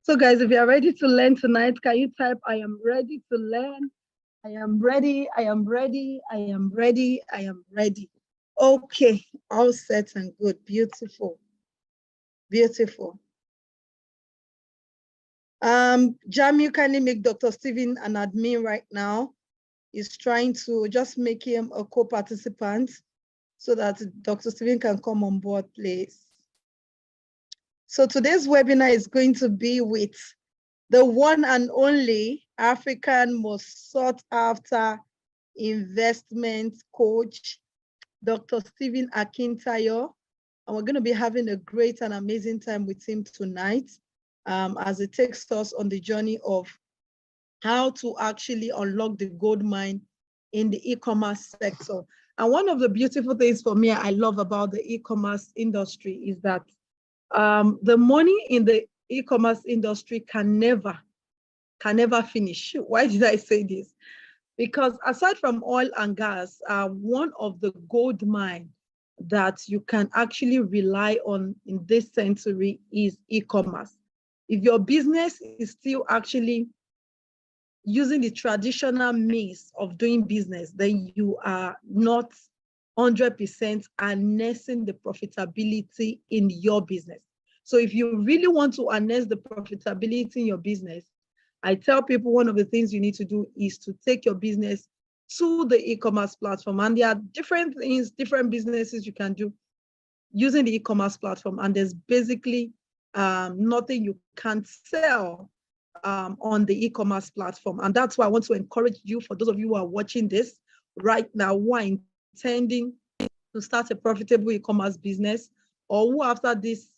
So guys, if you are ready to learn tonight, can you type, I am ready to learn? I am ready, I am ready, I am ready, I am ready. Okay, all set and good, beautiful, beautiful. Jam, you kindly make Dr. Stephen an admin right now. He's trying to just make him a co-participant so that Dr. Stephen can come on board, please. So today's webinar is going to be with the one and only African most sought after investment coach, Dr. Stephen Akintayo. And we're going to be having a great and amazing time with him tonight as it takes us on the journey of how to actually unlock the gold mine in the e-commerce sector. And one of the beautiful things for me I love about the e-commerce industry is that the money in the e-commerce industry can never finish. Why did I say this? Because aside from oil and gas, one of the gold mine that you can actually rely on in this century is e-commerce. If your business is still actually using the traditional means of doing business, then you are not 100% harnessing the profitability in your business. So if you really want to harness the profitability in your business, I tell people one of the things you need to do is to take your business to the e-commerce platform. And there are different things, different businesses you can do using the e-commerce platform. And there's basically nothing you can't sell on the e-commerce platform. And that's why I want to encourage you, for those of you who are watching this right now, who are intending to start a profitable e-commerce business, or who after this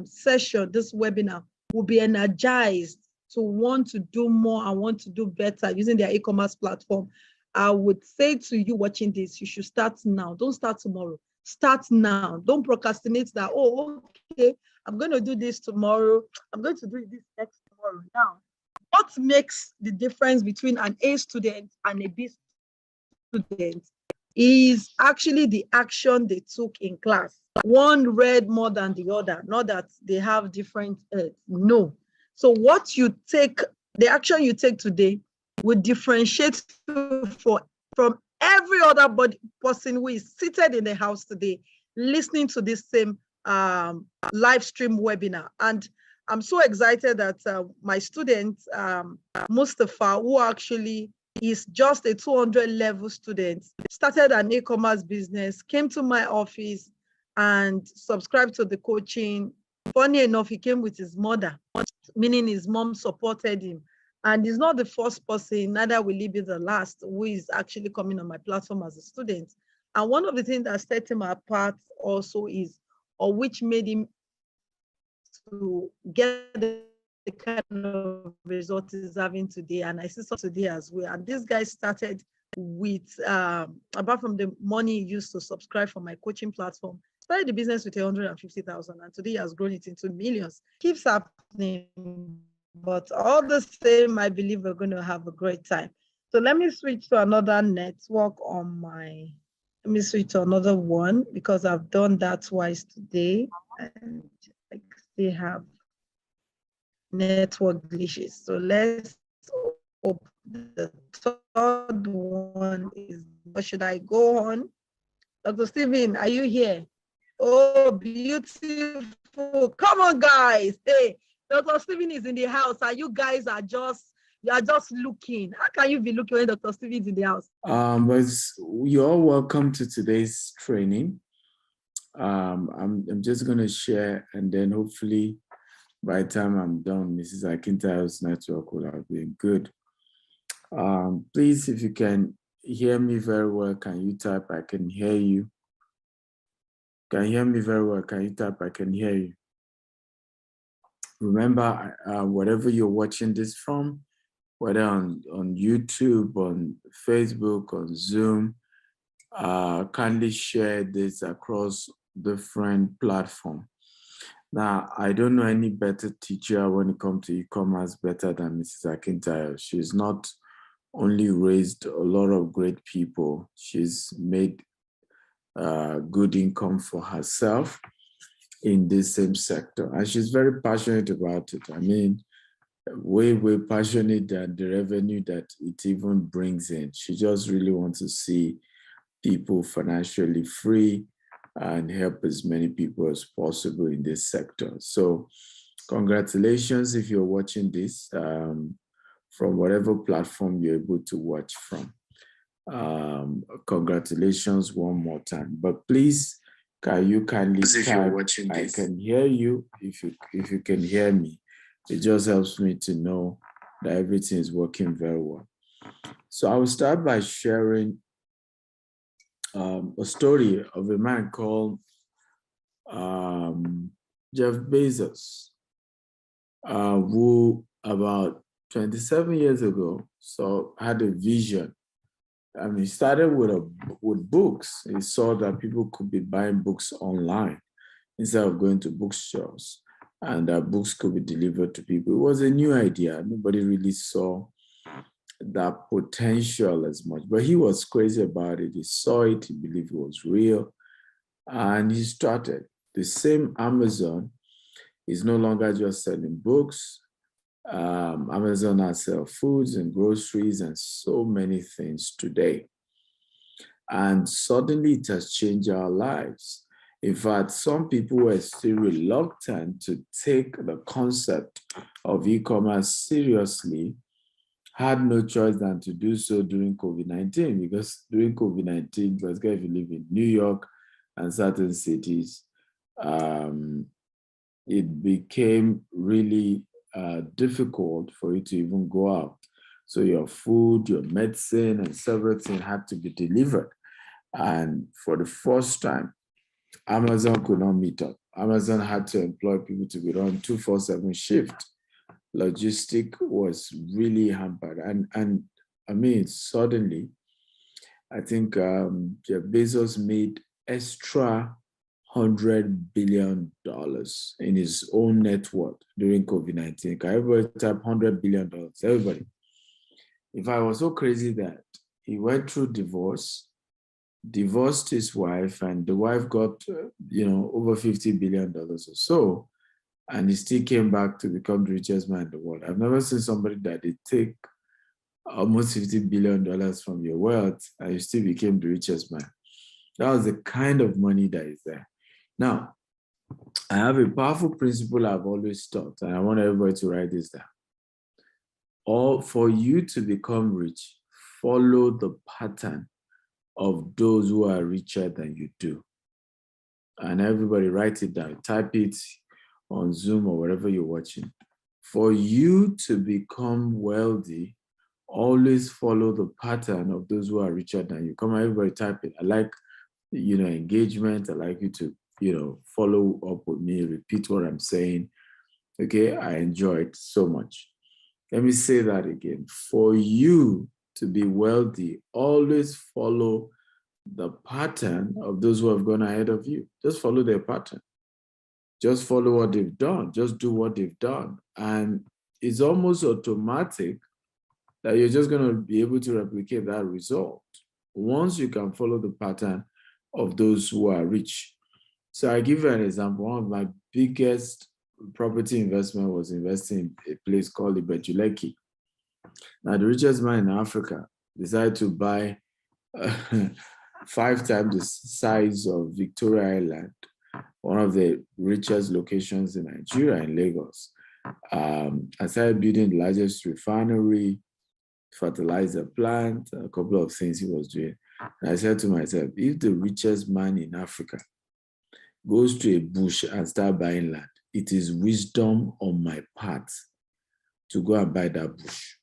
session, this webinar, will be energized to want to do more and want to do better using their e-commerce platform. I would say to you watching this, you should start now. Don't start tomorrow. Start now. Don't procrastinate that, oh, okay, I'm going to do this tomorrow. I'm going to do this next tomorrow. Now, what makes the difference between an A student and a B student is actually the action they took in class. One read more than the other, not that they have different, no. So what you take, the action you take today will differentiate you from every other person who is seated in the house today, listening to this same live stream webinar. And I'm so excited that my student, Mustafa, who actually is just a 200 level student, started an e-commerce business, came to my office and subscribed to the coaching. Funny enough, he came with his mother, meaning his mom supported him. And he's not the first person, neither will he be the last, who is actually coming on my platform as a student. And one of the things that set him apart also is, or which made him to get the kind of results he's having today, and I see some today as well. And this guy started with, apart from the money he used to subscribe for my coaching platform, started the business with 150,000, and today he has grown it into millions. Keeps happening, but all the same, I believe we're going to have a great time. So let me switch to another network on my, let me switch to another one, because I've done that twice today, and I still have network glitches. So let's open the third one. Is, what should I go on? Dr. Stephen, are you here? Oh, beautiful. Come on, guys. Hey, Dr. Stephen is in the house, and you guys are just, you are just looking. How can you be looking when Dr. Stephen is in the house? But you're all welcome to today's training. I'm just going to share, and then hopefully by the time I'm done, Mrs. Akintayo's network will have been good. Please, if you can hear me very well, can you type, I can hear you? Can you hear me very well? Can you type, I can hear you? Remember, whatever you're watching this from, whether on YouTube, on Facebook, on Zoom, kindly share this across different platforms. Now, I don't know any better teacher when it comes to e-commerce better than Mrs. Akintayo. She's not only raised a lot of great people, she's made good income for herself in this same sector. And she's very passionate about it. I mean, way, way passionate than the revenue that it even brings in. She just really wants to see people financially free and help as many people as possible in this sector. So congratulations if you're watching this from whatever platform you're able to watch from. Congratulations one more time. But please, can you kindly type, I can hear you if you can hear me. It just helps me to know that everything is working very well. So I will start by sharing a story of a man called Jeff Bezos, who about 27 years ago had a vision. He started with books. He saw that people could be buying books online instead of going to bookstores, and that books could be delivered to people. It was a new idea. Nobody really saw that potential as much, but he was crazy about it. He saw it, he believed it was real, and he started. The same Amazon is no longer just selling books. Amazon now sells foods and groceries and so many things today. And suddenly it has changed our lives. In fact, some people were still reluctant to take the concept of e-commerce seriously, had no choice than to do so during COVID-19, because during COVID-19, particularly if you live in New York and certain cities, it became really difficult for you to even go out. So your food, your medicine, and several things had to be delivered. And for the first time, Amazon could not meet up. Amazon had to employ people to be on 24/7 shift. Logistic was really hampered. And I mean, suddenly, I think Jeff Bezos made extra $100 billion in his own net worth during COVID-19. Can everybody type $100 billion? Everybody. If I was so crazy that he went through divorce, divorced his wife, and the wife got, over $50 billion or so, and he still came back to become the richest man in the world. I've never seen somebody that they take almost $50 billion from your wealth and you still became the richest man. That was the kind of money that is there. Now, I have a powerful principle I've always taught, and I want everybody to write this down. For you to become rich, follow the pattern of those who are richer than you do. And everybody write it down, type it on Zoom or wherever you're watching. For you to become wealthy, always follow the pattern of those who are richer than you. Come on, everybody type it. I like, engagement. I like you to, follow up with me, repeat what I'm saying. Okay, I enjoy it so much. Let me say that again. For you to be wealthy, always follow the pattern of those who have gone ahead of you. Just follow their pattern. Just follow what they've done. Just do what they've done. And it's almost automatic that you're just going to be able to replicate that result once you can follow the pattern of those who are rich. So I give you an example. One of my biggest property investment was investing in a place called Ibejuleki. Now, the richest man in Africa decided to buy 5 times the size of Victoria Island, one of the richest locations in Nigeria, in Lagos. I started building the largest refinery, fertilizer plant, a couple of things he was doing. And I said to myself, if the richest man in Africa goes to a bush and start buying land, it is wisdom on my part to go and buy that bush,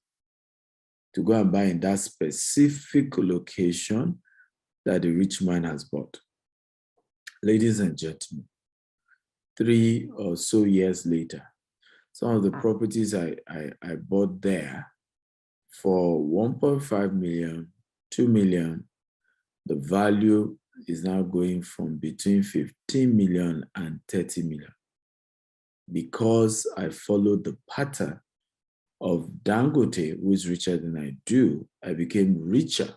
to go and buy in that specific location that the rich man has bought. Ladies and gentlemen, 3 or so years later, some of the properties I bought there for 1.5 million, 2 million, the value is now going from between 15 million and 30 million. Because I followed the pattern of Dangote, who is richer than I do, I became richer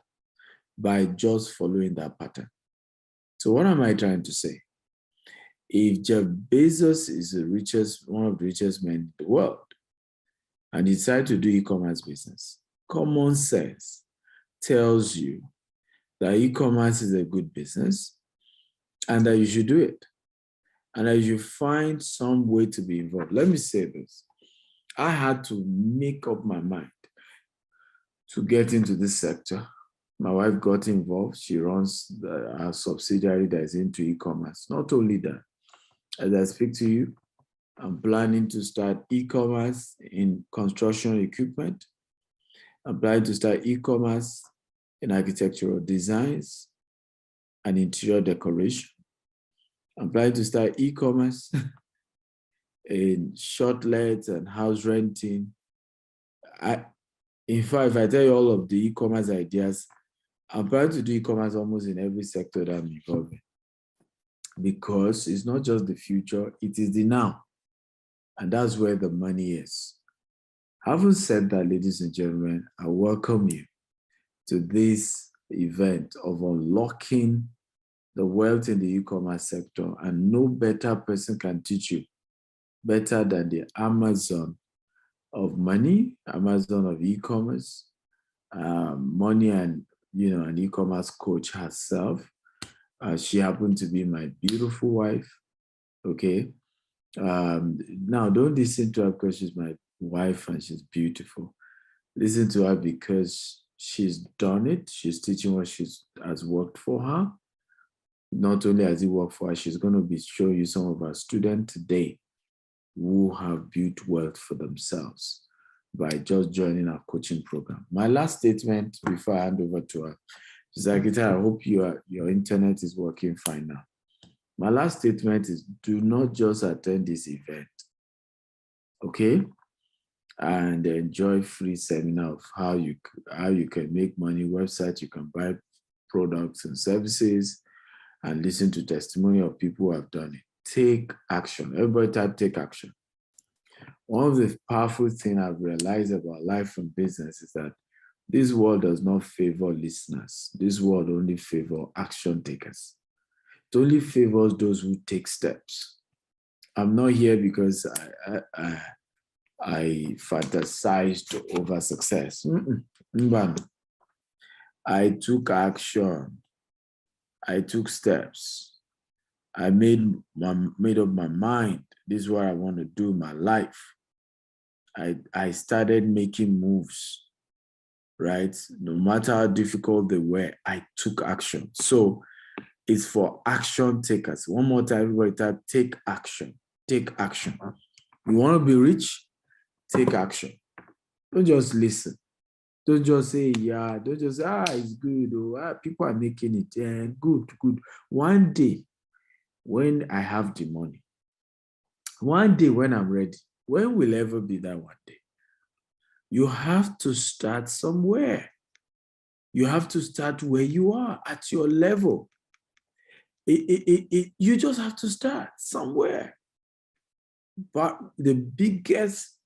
by just following that pattern. So what am I trying to say? If Jeff Bezos is one of the richest men in the world, and decide to do e-commerce business, common sense tells you that e-commerce is a good business and that you should do it and that you find some way to be involved. Let me say this. I had to make up my mind to get into this sector. My wife got involved. She runs a subsidiary that is into e-commerce. Not only that, as I speak to you, I'm planning to start e-commerce in construction equipment. I'm planning to start e-commerce in architectural designs and interior decoration. I'm planning to start e-commerce in shortlets and house renting. In fact, if I tell you all of the e-commerce ideas, I'm planning to do e-commerce almost in every sector that I'm involved in, because it's not just the future, it is the now. And that's where the money is. Having said that, ladies and gentlemen, I welcome you to this event of unlocking the wealth in the e-commerce sector, and no better person can teach you better than the Amazon of money, Amazon of e-commerce, money, and an e-commerce coach herself. She happened to be my beautiful wife. Okay. Now don't listen to her because she's my wife and she's beautiful. Listen to her because she's done it. She's teaching what has worked for her. Not only has it worked for her, she's going to be showing you some of our students today who have built wealth for themselves by just joining our coaching program. My last statement before I hand over to her, Zakita, I hope your internet is working fine now. My last statement is, do not just attend this event, okay? And enjoy free seminar of how you can make money, website you can buy products and services, and listen to testimony of people who have done it. Take action. Everybody type take action. One of the powerful things I've realized about life and business is that this world does not favor listeners. This world only favors action takers. It only favors those who take steps. I'm not here because I fantasized over success. I took action. I took steps. I made up my mind. This is what I want to do in my life. I started making moves, right? No matter how difficult they were, I took action. So it's for action takers. One more time, everybody type, take action. Take action. You want to be rich? Take action. Don't just listen. Don't just say, yeah. Don't just say, it's good. People are making it. Yeah, good. One day, when I have the money, one day when I'm ready, when will ever be that one day? You have to start somewhere. You have to start where you are, at your level. You just have to start somewhere. But the biggest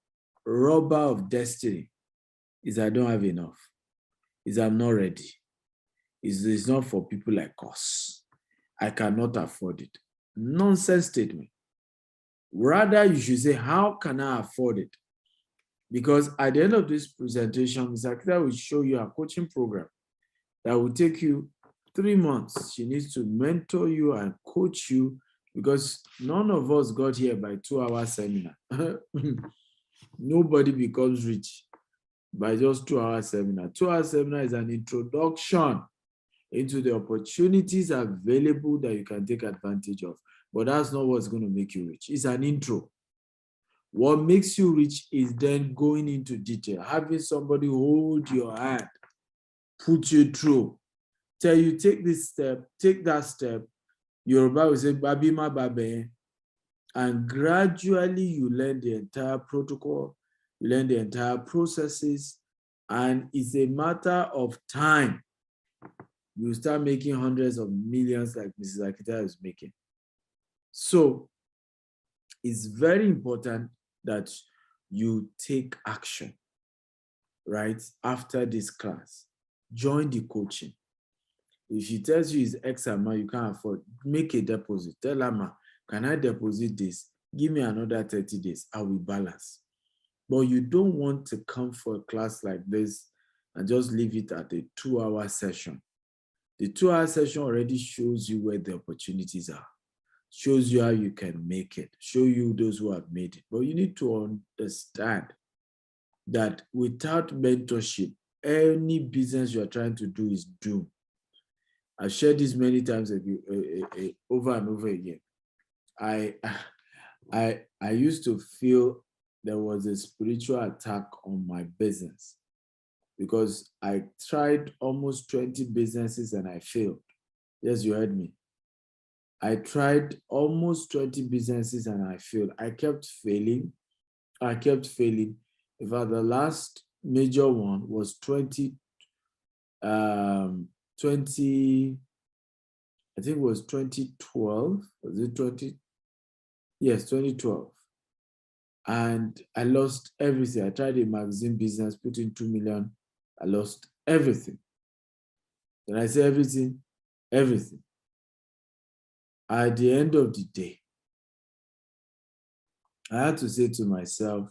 robber of destiny is I don't have enough. Is I'm not ready. It's not for people like us. I cannot afford it. Nonsense statement. Rather, you should say, how can I afford it? Because at the end of this presentation, Ms. Akita will show you a coaching program that will take you 3 months. She needs to mentor you and coach you, because none of us got here by 2-hour seminar. Nobody becomes rich by just 2-hour seminar. 2-hour seminar is an introduction into the opportunities available that you can take advantage of. But that's not what's going to make you rich. It's an intro. What makes you rich is then going into detail, having somebody hold your hand, put you through, tell you, take this step, take that step. Yoruba will say, Babima Babe. And gradually you learn the entire protocol, you learn the entire processes, and it's a matter of time. You start making hundreds of millions like Mrs. Akita is making. So it's very important that you take action, right? After this class, join the coaching. If she tells you it's X amount you can't afford, make a deposit. Tell her, ma, can I deposit this? Give me another 30 days. I will balance. But you don't want to come for a class like this and just leave it at a 2-hour session. The 2-hour session already shows you where the opportunities are, shows you how you can make it, show you those who have made it. But you need to understand that without mentorship, any business you're trying to do is doomed. I've shared this many times over and over again. I used to feel there was a spiritual attack on my business because I tried almost 20 businesses and I failed. Yes, you heard me. I tried almost 20 businesses and I failed. I kept failing. In fact, the last major one was 20, I think it was 2012. Was it 20? Yes, 2012. And I lost everything. I tried a magazine business, put in 2 million. I lost everything. When I say everything, everything. At the end of the day, I had to say to myself,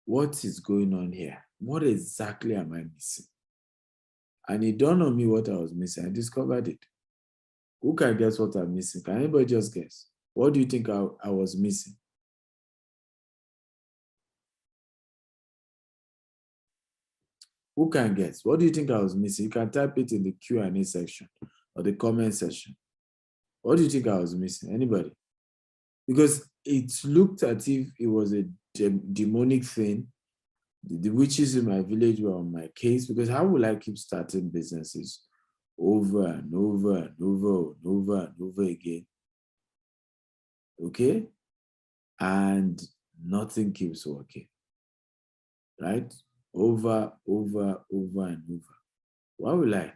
what is going on here? What exactly am I missing? And it dawned on me what I was missing. I discovered it. Who can guess what I'm missing? Can anybody just guess? What do you think I was missing? Who can guess? What do you think I was missing? You can type it in the Q&A section or the comment section. What do you think I was missing? Anybody? Because it looked as if it was a demonic thing. The witches in my village were on my case, because how will I keep starting businesses over and over and over and over and over again? Okay? And nothing keeps working. Right? Over and over. Why will I?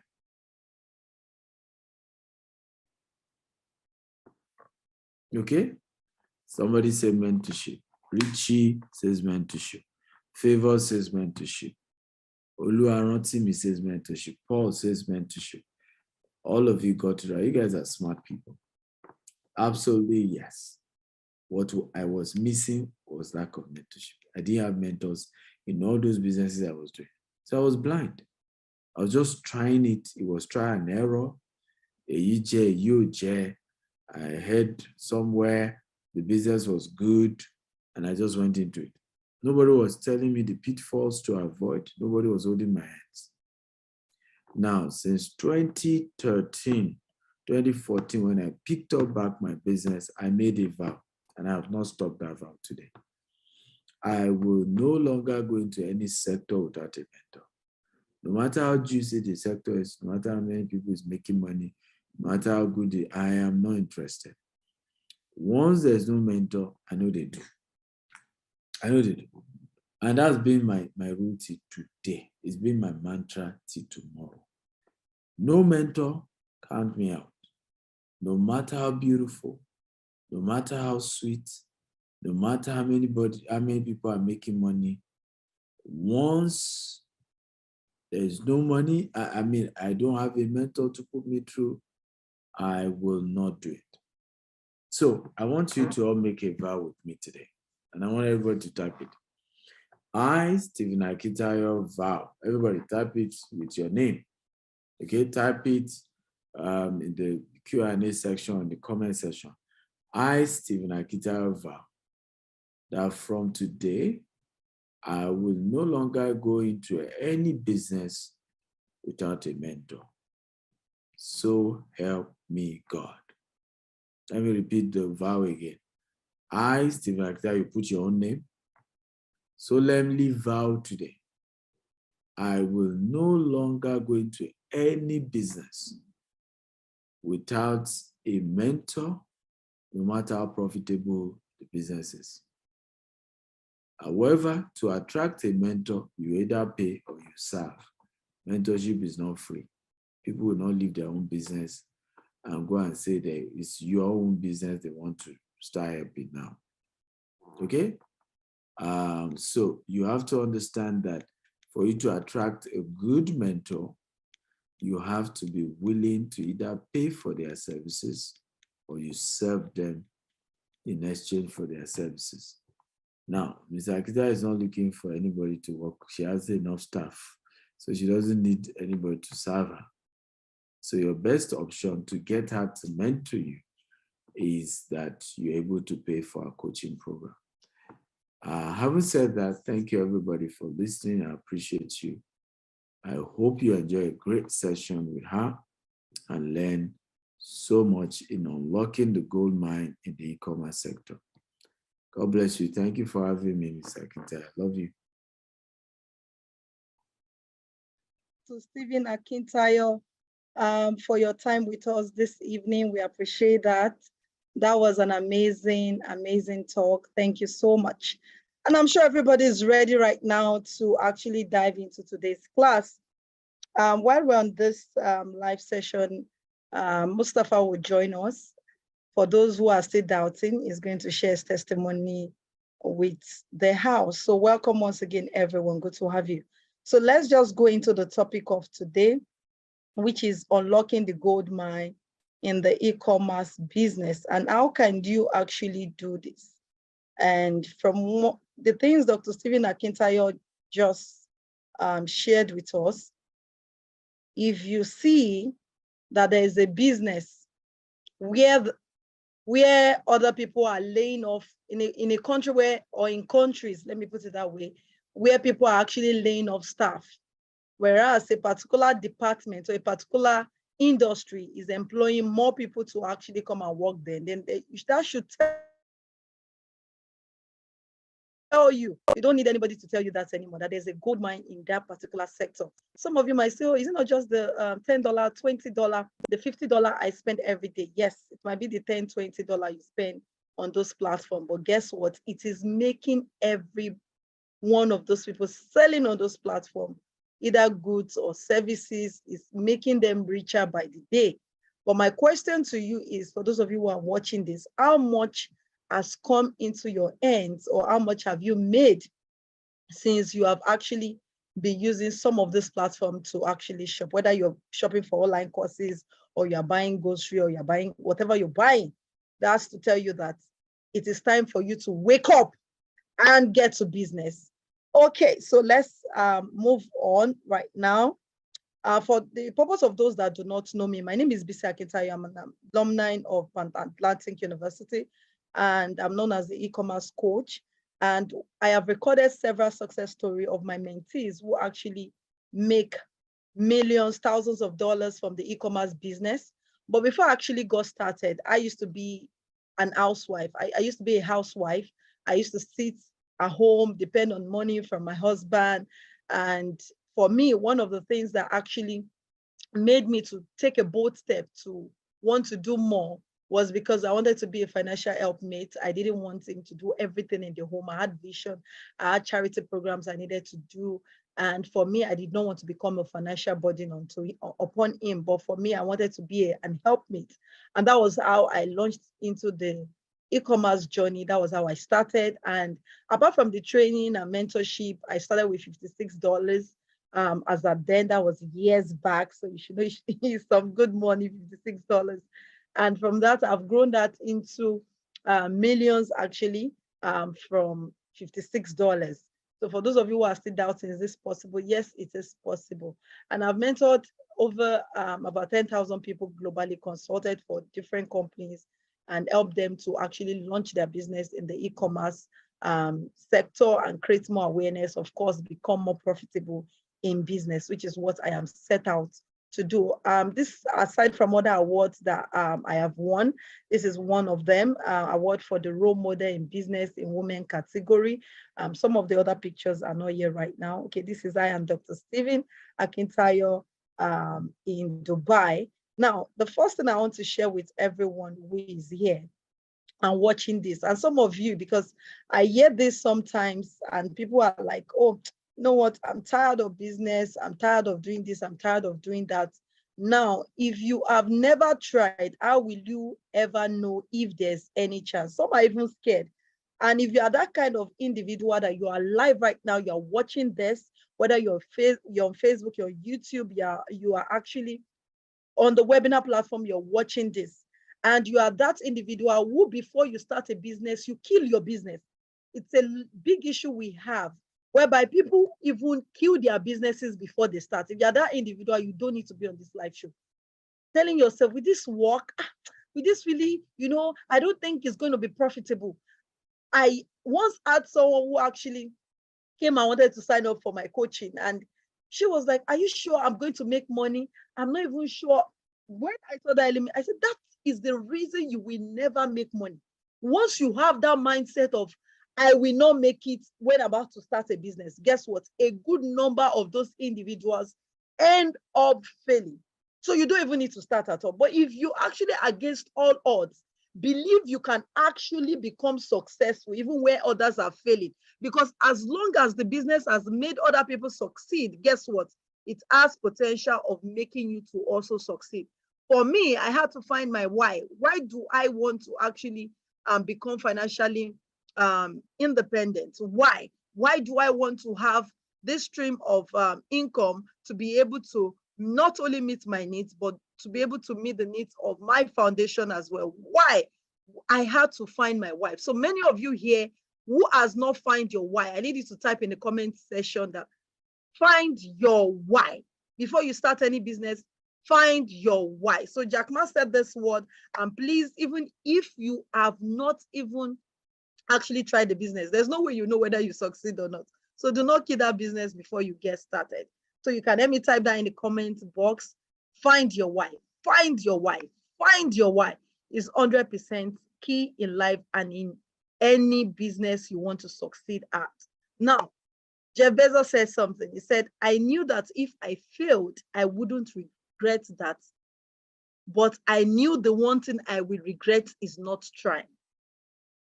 Okay? Somebody said mentorship. Richie says mentorship. Favor says mentorship. Oluwarantimi says mentorship. Paul says mentorship. All of you got it right. You guys are smart people. Absolutely, yes. What I was missing was lack of mentorship. I didn't have mentors in all those businesses I was doing. So I was blind. I was just trying it. It was try and error. I heard somewhere the business was good and I just went into it. Nobody was telling me the pitfalls to avoid. Nobody was holding my hands. Now, since 2013, 2014, when I picked up back my business, I made a vow, and I have not stopped that vow today. I will no longer go into any sector without a mentor. No matter how juicy the sector is, no matter how many people is making money, no matter how good I am not interested. Once there's no mentor, I know they do. And that's been my rule till today. It's been my mantra till tomorrow. No mentor, count me out. No matter how beautiful, no matter how sweet, no matter how many people are making money, once there's no money, I don't have a mentor to put me through, I will not do it. So I want you to all make a vow with me today. And I want everybody to type it. I, Stephen Akitayo, vow. Everybody type it with your name. Okay, type it in the Q&A section, in the comment section. I, Stephen Akitayo, vow that from today, I will no longer go into any business without a mentor. So help me God. Let me repeat the vow again. I, Stephen Akitayo, you put your own name. Solemnly vow today, I will no longer go into any business without a mentor, no matter how profitable the business is. However, to attract a mentor, you either pay or you serve. Mentorship is not free. People will not leave their own business and go and say that it's your own business they want to start helping now. Okay? So you have to understand that for you to attract a good mentor, you have to be willing to either pay for their services or you serve them in exchange for their services. Now, Mr. Akita is not looking for anybody to work. She has enough staff, so she doesn't need anybody to serve her. So your best option to get her to mentor you is that you're able to pay for a coaching program. Having said that, thank you everybody for listening. I appreciate you. I hope you enjoy a great session with her and learn so much in unlocking the gold mine in the e-commerce sector. God bless you. Thank you for having me, Mr. Akita. I love you. To Stephen Akintayo, for your time with us this evening. We appreciate that. That was an amazing, amazing talk. Thank you so much. And I'm sure everybody is ready right now to actually dive into today's class. While we're on this live session, Mustafa will join us. For those who are still doubting, he's going to share his testimony with the house. So welcome once again, everyone. Good to have you. So let's just go into the topic of today, which is unlocking the gold mine in the e-commerce business. And how can you actually do this? And from the things Dr. Stephen Akintayo just shared with us, if you see that there is a business where other people are laying off in a country where, or in countries, let me put it that way, where people are actually laying off staff, whereas a particular department or a particular industry is employing more people to actually come and work there, then that should tell you, you don't need anybody to tell you that anymore, that there's a gold mine in that particular sector. Some of you might say, oh, is it not just the $10, $20, the $50 I spend every day? Yes, it might be the $10, $20 you spend on those platforms, but guess what? It is making every one of those people selling on those platforms, either goods or services, is making them richer by the day. But my question to you is, for those of you who are watching this, how much has come into your hands, or how much have you made since you have actually been using some of this platform to actually shop, whether you're shopping for online courses or you're buying grocery or you're buying whatever you're buying? That's to tell you that it is time for you to wake up and get to business. Okay, so let's move on right now. For the purpose of those that do not know me, my name is Bisi Akintayo. I'm an alumni of Atlantic University, and I'm known as the e-commerce coach. And I have recorded several success stories of my mentees who actually make millions, thousands of dollars from the e-commerce business. But before I actually got started, I used to be an housewife. I used to be a housewife. I used to sit at home, depend on money from my husband. And for me, one of the things that actually made me to take a bold step to want to do more was because I wanted to be a financial helpmate. I didn't want him to do everything in the home. I had vision. I had charity programs I needed to do. And for me, I did not want to become a financial burden upon him. But for me, I wanted to be an helpmate. And that was how I launched into the e-commerce journey. That was how I started. And apart from the training and mentorship, I started with $56. As at then, that was years back. So you should know it's some good money, $56. And from that, I've grown that into millions actually, from $56. So for those of you who are still doubting, is this possible? Yes, it is possible. And I've mentored over about 10,000 people globally, consulted for different companies, and helped them to actually launch their business in the e-commerce sector and create more awareness, of course, become more profitable in business, which is what I am set out to do. This, aside from other awards that I have won, this is one of them, award for the role model in business in women category. Some of the other pictures are not here right now. Okay, this is I am Dr. Stephen Akintayo in Dubai. Now, the first thing I want to share with everyone who is here and watching this, and some of you, because I hear this sometimes and people are like, oh, you know what, I'm tired of business, I'm tired of doing this, I'm tired of doing that. Now, if you have never tried, how will you ever know if there's any chance? Some are even scared. And if you are that kind of individual that you are live right now, you're watching this, whether you're on Facebook, you're on YouTube, you are actually on the webinar platform, you're watching this, and you are that individual who, before you start a business, you kill your business. it's a big issue we have, whereby people even kill their businesses before they start. If you're that individual, you don't need to be on this live show. Telling yourself, with this work, with this really, I don't think it's going to be profitable. I once had someone who actually came and wanted to sign up for my coaching, and she was like, are you sure I'm going to make money? I'm not even sure. When I saw that element, I said, that is the reason you will never make money. Once you have that mindset of, I will not make it when I'm about to start a business, guess what? A good number of those individuals end up failing. So you don't even need to start at all. But if you actually, against all odds, believe you can actually become successful even where others are failing, because as long as the business has made other people succeed, guess what? It has potential of making you to also succeed. For me, I had to find my why. Why do I want to actually become financially independent? Why? Why do I want to have this stream of income to be able to not only meet my needs, but to be able to meet the needs of my foundation as well? Why? I had to find my why. So many of you here who has not find your why, I need you to type in the comment section that find your why. Before you start any business, find your why. So Jack Ma said this word, and please, even if you have not even actually tried the business, there's no way you know whether you succeed or not. So do not kill that business before you get started. So you can let me type that in the comment box. Find your why. Find your why. Find your why is 100% key in life and in any business you want to succeed at. Now, Jeff Bezos said something. He said, I knew that if I failed, I wouldn't regret that. But I knew the one thing I will regret is not trying.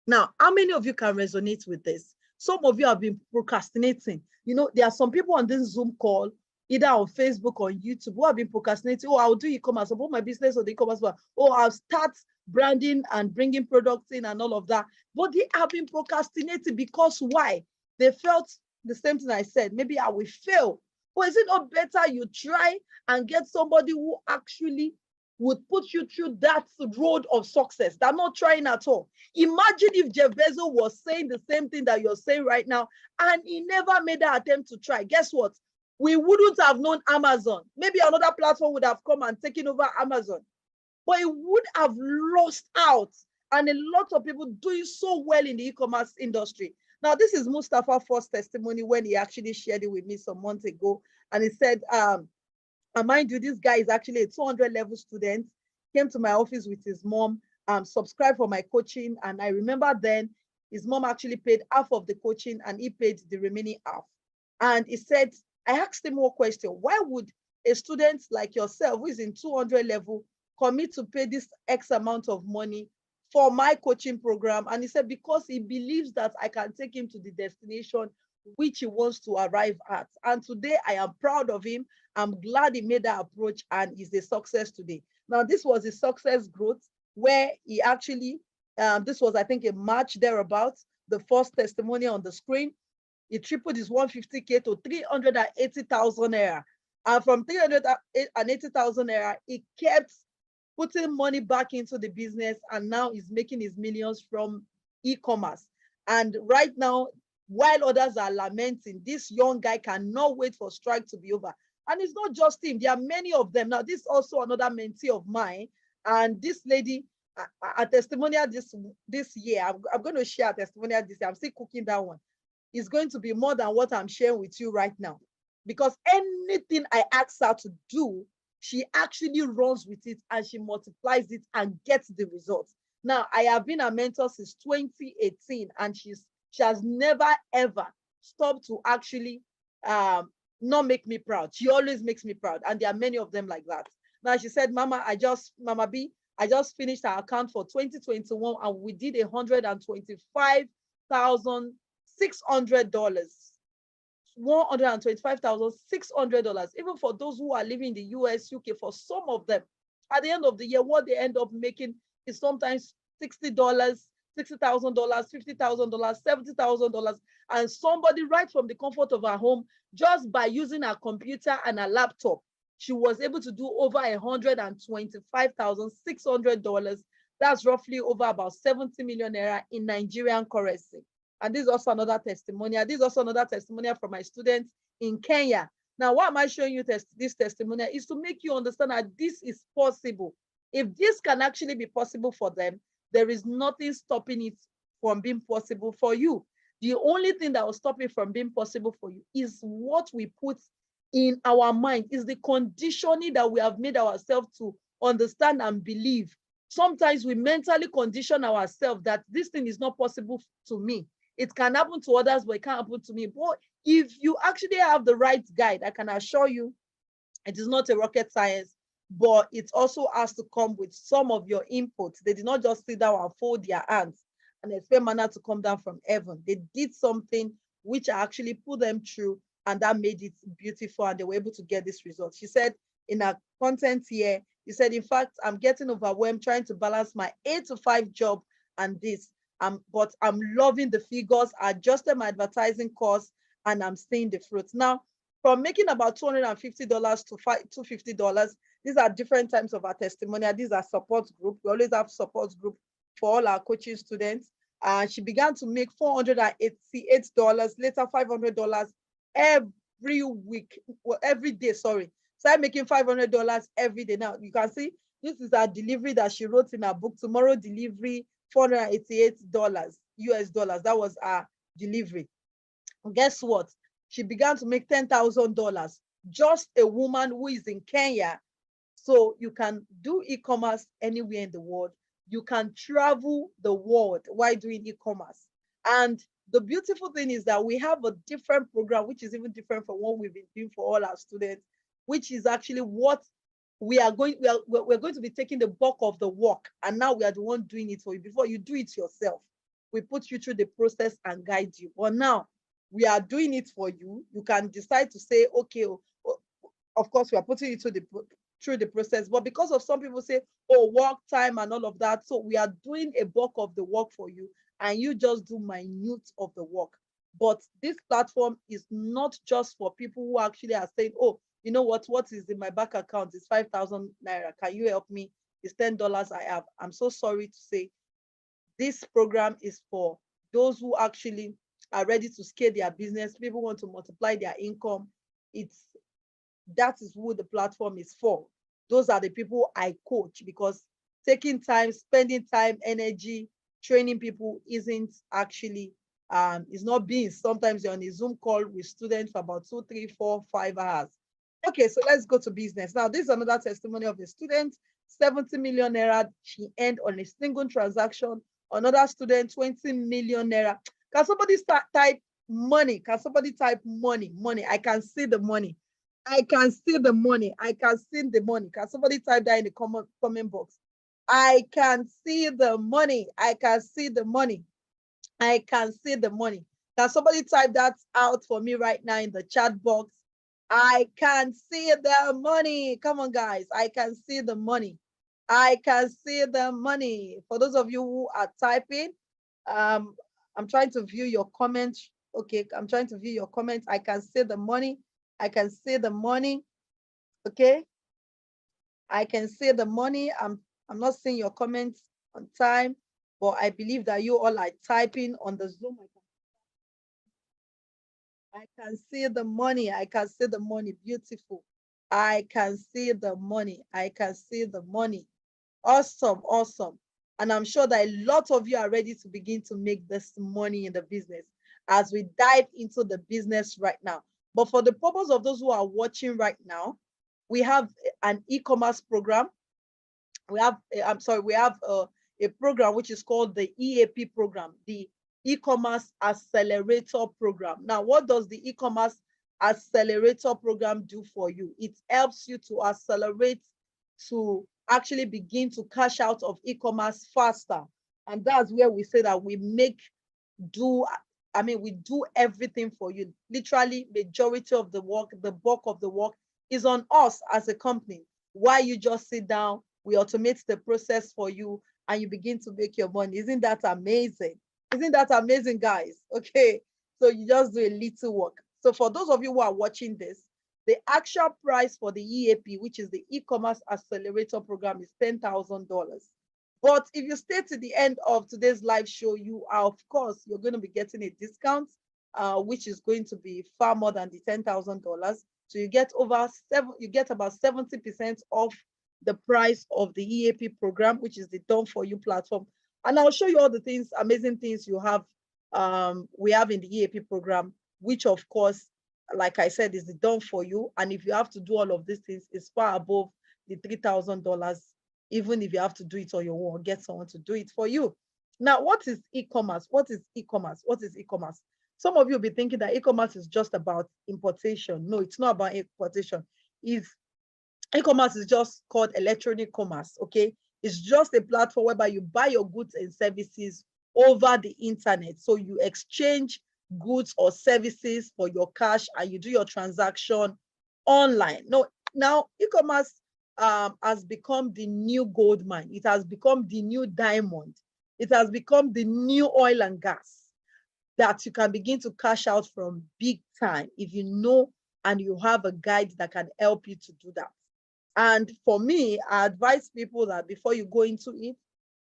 Now, how many of you can resonate with this? Some of you have been procrastinating. There are some people on this Zoom call, either on Facebook or YouTube, who have been procrastinating. Oh, I'll do e-commerce, I'll put my business on the e-commerce. Oh, I'll start branding and bringing products in and all of that. But they have been procrastinating because why? They felt the same thing I said. Maybe I will fail. But is it not better you try and get somebody who actually would put you through that road of success than not trying at all? Imagine if Jeff Bezos was saying the same thing that you're saying right now, and he never made that attempt to try. Guess what? We wouldn't have known Amazon. Maybe another platform would have come and taken over Amazon, but it would have lost out. And a lot of people doing so well in the e-commerce industry. Now, this is Mustafa's first testimony when he actually shared it with me some months ago. And he said, and mind you, this guy is actually a 200 level student, came to my office with his mom, subscribed for my coaching. And I remember then his mom actually paid half of the coaching and he paid the remaining half. And he said, I asked him one question. Why would a student like yourself, who is in 200 level, commit to pay this X amount of money for my coaching program? And he said, because he believes that I can take him to the destination which he wants to arrive at. And today I am proud of him. I'm glad he made that approach and is a success today. Now, this was a success growth where he actually, this was, I think, a March thereabouts, the first testimony on the screen. He tripled his 150K to 380,000 naira. And from 380,000 naira, he kept putting money back into the business, and now he's making his millions from e-commerce. And right now, while others are lamenting, this young guy cannot wait for strike to be over. And it's not just him, there are many of them. Now, this is also another mentee of mine, and this lady, a testimonial this year, I'm going to share a testimonial this year. I'm still cooking that one. Is going to be more than what I'm sharing with you right now, because anything I ask her to do, she actually runs with it and she multiplies it and gets the results. Now, I have been a mentor since 2018, and she has never ever stopped to actually not make me proud. She always makes me proud, and there are many of them like that. Now, she said, Mama B, I just finished our account for 2021 and we did $125,600. $125,600. Even for those who are living in the US, UK, for some of them, at the end of the year, what they end up making is sometimes $60, $60,000, $50,000, $70,000. And somebody right from the comfort of her home, just by using her computer and her laptop, she was able to do over $125,600. That's roughly over about 70 million naira in Nigerian currency. And this is also another testimonial. This is also another testimonial from my students in Kenya. Now, why am I showing you this testimonial? Is to make you understand that this is possible. If this can actually be possible for them, there is nothing stopping it from being possible for you. The only thing that will stop it from being possible for you is what we put in our mind, is the conditioning that we have made ourselves to understand and believe. Sometimes we mentally condition ourselves that this thing is not possible to me. It can happen to others, but it can't happen to me. But if you actually have the right guide, I can assure you it is not a rocket science, but it also has to come with some of your inputs. They did not just sit down and fold their hands and expect manna to come down from heaven. They did something which actually put them through, and that made it beautiful, and they were able to get this result. She said in her content here, she said, in fact, I'm getting overwhelmed trying to balance my 8 to 5 job and this. But I'm loving the figures. I adjusted my advertising costs and I'm seeing the fruits. Now, from making about $250 to $250, these are different types of our testimonial. These are support group. We always have support group for all our coaching students. She began to make $488, later $500 every week, well, every day, sorry. Started making $500 every day. Now, you can see this is our delivery that she wrote in her book, Tomorrow Delivery, $488 US dollars. That was our delivery. And guess what? She began to make $10,000. Just a woman who is in Kenya. So you can do e-commerce anywhere in the world. You can travel the world while doing e-commerce. And the beautiful thing is that we have a different program, which is even different from what we've been doing for all our students, which is actually what we're going to be taking the bulk of the work. And now we are the one doing it for you. Before you do it yourself, we put you through the process and guide you. But now we are doing it for you. You can decide to say, okay, of course, we are putting you through the process. But because of some people say, oh, work time and all of that, so we are doing a bulk of the work for you, and you just do minute of the work. But this platform is not just for people who actually are saying, oh, you know what is in my bank account is 5,000 naira. Can you help me? It's $10 I have. I'm so sorry to say this program is for those who actually are ready to scale their business. People want to multiply their income. That is who the platform is for. Those are the people I coach, because taking time, spending time, energy, training people isn't actually, it's not being. Sometimes you're on a Zoom call with students for about 2, 3, 4, 5 hours. Okay, so let's go to business. Now, this is another testimony of a student, 70 million naira she earned on a single transaction. Another student, 20 million naira. Can somebody type money? Can somebody type money? Money. I can see the money. I can see the money. I can see the money. Can somebody type that in the comment box? I can see the money. I can see the money. I can see the money. Can somebody type that out for me right now in the chat box? I can see the money. Come on, guys. I can see the money. I can see the money. For those of you who are typing, I'm trying to view your comments. Okay, I'm trying to view your comments. I can see the money. I can see the money. Okay. I can see the money. I'm not seeing your comments on time, but I believe that you all are typing on the Zoom. I can see the money. I can see the money. Beautiful. I can see the money. I can see the money. Awesome. Awesome. And I'm sure that a lot of you are ready to begin to make this money in the business as we dive into the business right now. But for the purpose of those who are watching right now, we have an e-commerce program. We have, we have a program which is called the EAP program, the e-commerce accelerator program. Now, what does the e-commerce accelerator program do for you? It helps you to accelerate, to actually begin to cash out of e-commerce faster. And that's where we say that we do everything for you. Literally, majority of the work, the bulk of the work is on us as a company. While you just sit down, we automate the process for you and you begin to make your money. Isn't that amazing? Isn't that amazing, guys? Okay, so you just do a little work. So for those of you who are watching this, the actual price for the EAP, which is the e-commerce accelerator program, is $10,000. But if you stay to the end of today's live show, you are, of course, you're going to be getting a discount, which is going to be far more than the $10,000. So you get about 70% off the price of the EAP program, which is the Done For You platform. And I'll show you all the things, amazing things we have in the EAP program, which of course, like I said, is the Done For You. And if you have to do all of these things, it's far above the $3,000, even if you have to do it on your own or get someone to do it for you. Now, what is e-commerce? What is e-commerce? What is e-commerce? Some of you will be thinking that e-commerce is just about importation. No, it's not about importation. E-commerce is just called electronic commerce, okay? It's just a platform whereby you buy your goods and services over the internet. So you exchange goods or services for your cash and you do your transaction online. No, now e-commerce has become the new gold mine. It has become the new diamond. It has become the new oil and gas that you can begin to cash out from big time if you know and you have a guide that can help you to do that. And for me, I advise people that before you go into it,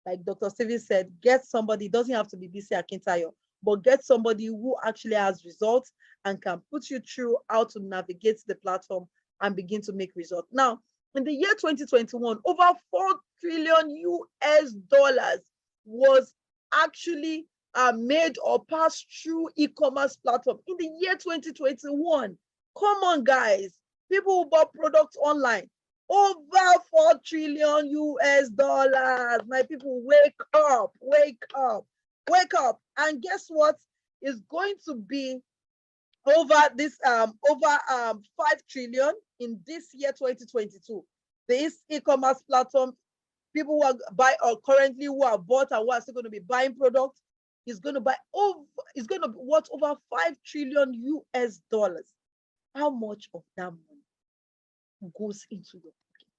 like Dr. Steven said, get somebody, it doesn't have to be BC Akintayo, but get somebody who actually has results and can put you through how to navigate the platform and begin to make results. Now, in the year 2021, over 4 trillion US dollars was actually made or passed through e-commerce platform in the year 2021. Come on, guys. People who bought products online. Over 4 trillion US dollars. My people, wake up, wake up, wake up. And guess what? Is going to be over 5 trillion in this year 2022. This e-commerce platform, people who are currently who are bought and who are still going to be buying products, is going to be worth over 5 trillion US dollars. How much of that money goes into your pocket?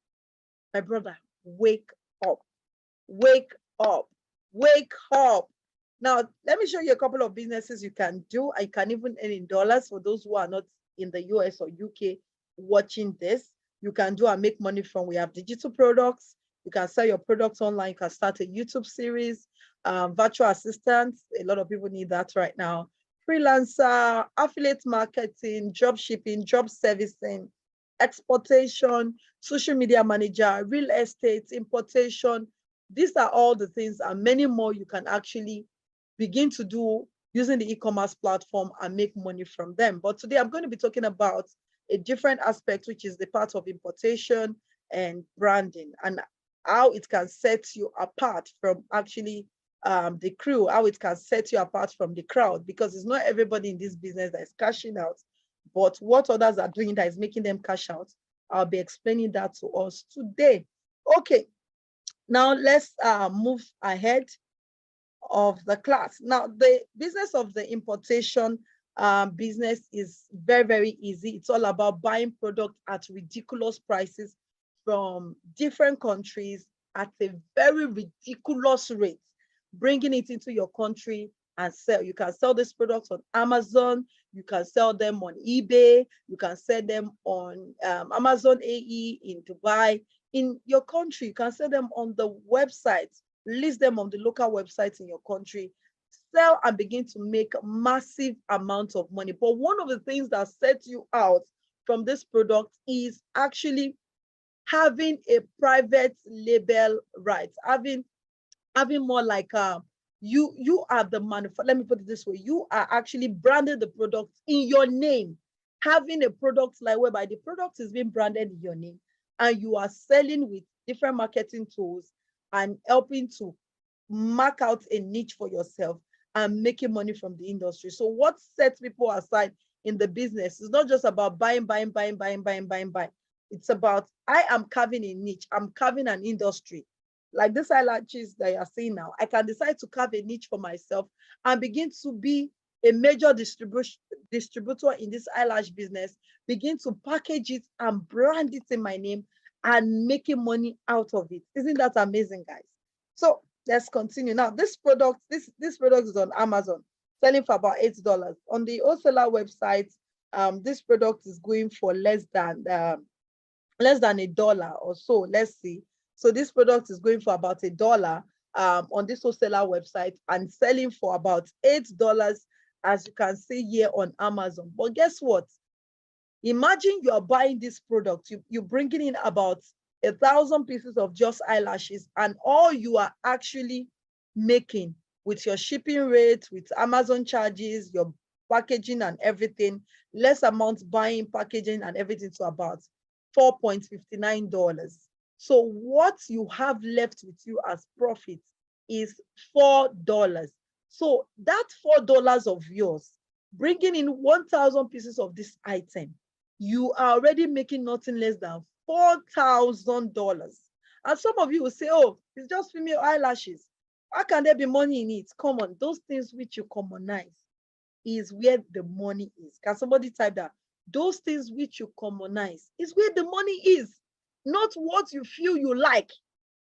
My brother, wake up, wake up, wake up. Now, let me show you a couple of businesses you can do. I can even earn in dollars for those who are not in the US or UK watching this. You can do and make money from. We have digital products. You can sell your products online. You can start a YouTube series, virtual assistants. A lot of people need that right now. Freelancer, affiliate marketing, job shipping, job servicing, exportation, social media manager, real estate, importation. These are all the things and many more you can actually begin to do using the e-commerce platform and make money from them. But today I'm going to be talking about a different aspect, which is the part of importation and branding and how it can set you apart from actually the crew, how it can set you apart from the crowd, because it's not everybody in this business that is cashing out, but what others are doing that is making them cash out. I'll be explaining that to us today. Okay, now let's move ahead of the class. Now, the business of the importation business is very, very easy. It's all about buying product at ridiculous prices from different countries at a very ridiculous rate, bringing it into your country and sell. You can sell these products on Amazon, you can sell them on eBay, you can sell them on Amazon AE in Dubai. In your country, you can sell them on the websites, list them on the local websites in your country, sell and begin to make massive amounts of money. But one of the things that sets you out from this product is actually having a private label rights, having more like you are the manufacturer. Let me put it this way: you are actually branded the product in your name, having a product like whereby the product is being branded in your name, and you are selling with different marketing tools and helping to mark out a niche for yourself and making money from the industry. So what sets people aside in the business is not just about buying. It's about, I am carving a niche, I'm carving an industry. Like this eyelashes that you're seeing now, I can decide to carve a niche for myself and begin to be a major distributor in this eyelash business, begin to package it and brand it in my name and making money out of it. Isn't that amazing, guys? So let's continue. Now, this product is on Amazon, selling for about $8. On the wholesaler website, this product is going for less than $1 or so. Let's see. So this product is going for about $1 on this wholesaler website and selling for about $8, as you can see here on Amazon. But guess what? Imagine you are buying this product, you're bringing in about 1,000 pieces of just eyelashes, and all you are actually making with your shipping rate, with Amazon charges, your packaging and everything, less amount buying, packaging and everything, to about $4.59. So what you have left with you as profit is $4. So that $4 of yours, bringing in 1,000 pieces of this item, you are already making nothing less than $4,000. And some of you will say, oh, it's just female eyelashes. How can there be money in it? Come on, those things which you commonize is where the money is. Can somebody type that? Those things which you commonize is where the money is, not what you feel you like.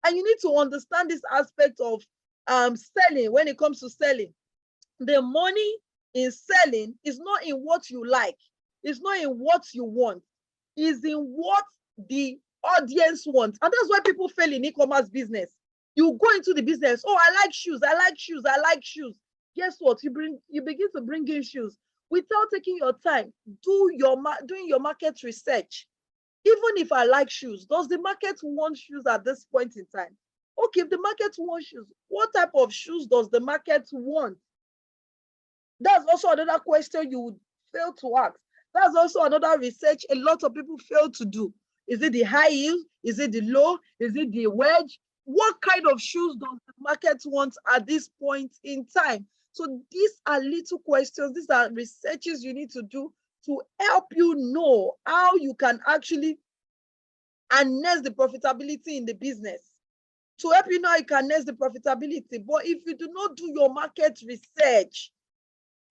And you need to understand this aspect of selling. When it comes to selling, the money in selling is not in what you like. It's not in what you want. It's in what the audience wants. And that's why people fail in e-commerce business. You go into the business, oh, I like shoes, I like shoes, I like shoes. Guess what? You begin to bring in shoes without taking your time, doing your market research. Even if I like shoes, does the market want shoes at this point in time? Okay, if the market wants shoes, what type of shoes does the market want? That's also another question you would fail to ask. That's also another research a lot of people fail to do. Is it the high heel? Is it the low? Is it the wedge? What kind of shoes does the market want at this point in time? So these are little questions. These are researches you need to do to help you know how you can actually harness the profitability in the business. To help you know how you can harness the profitability. But if you do not do your market research,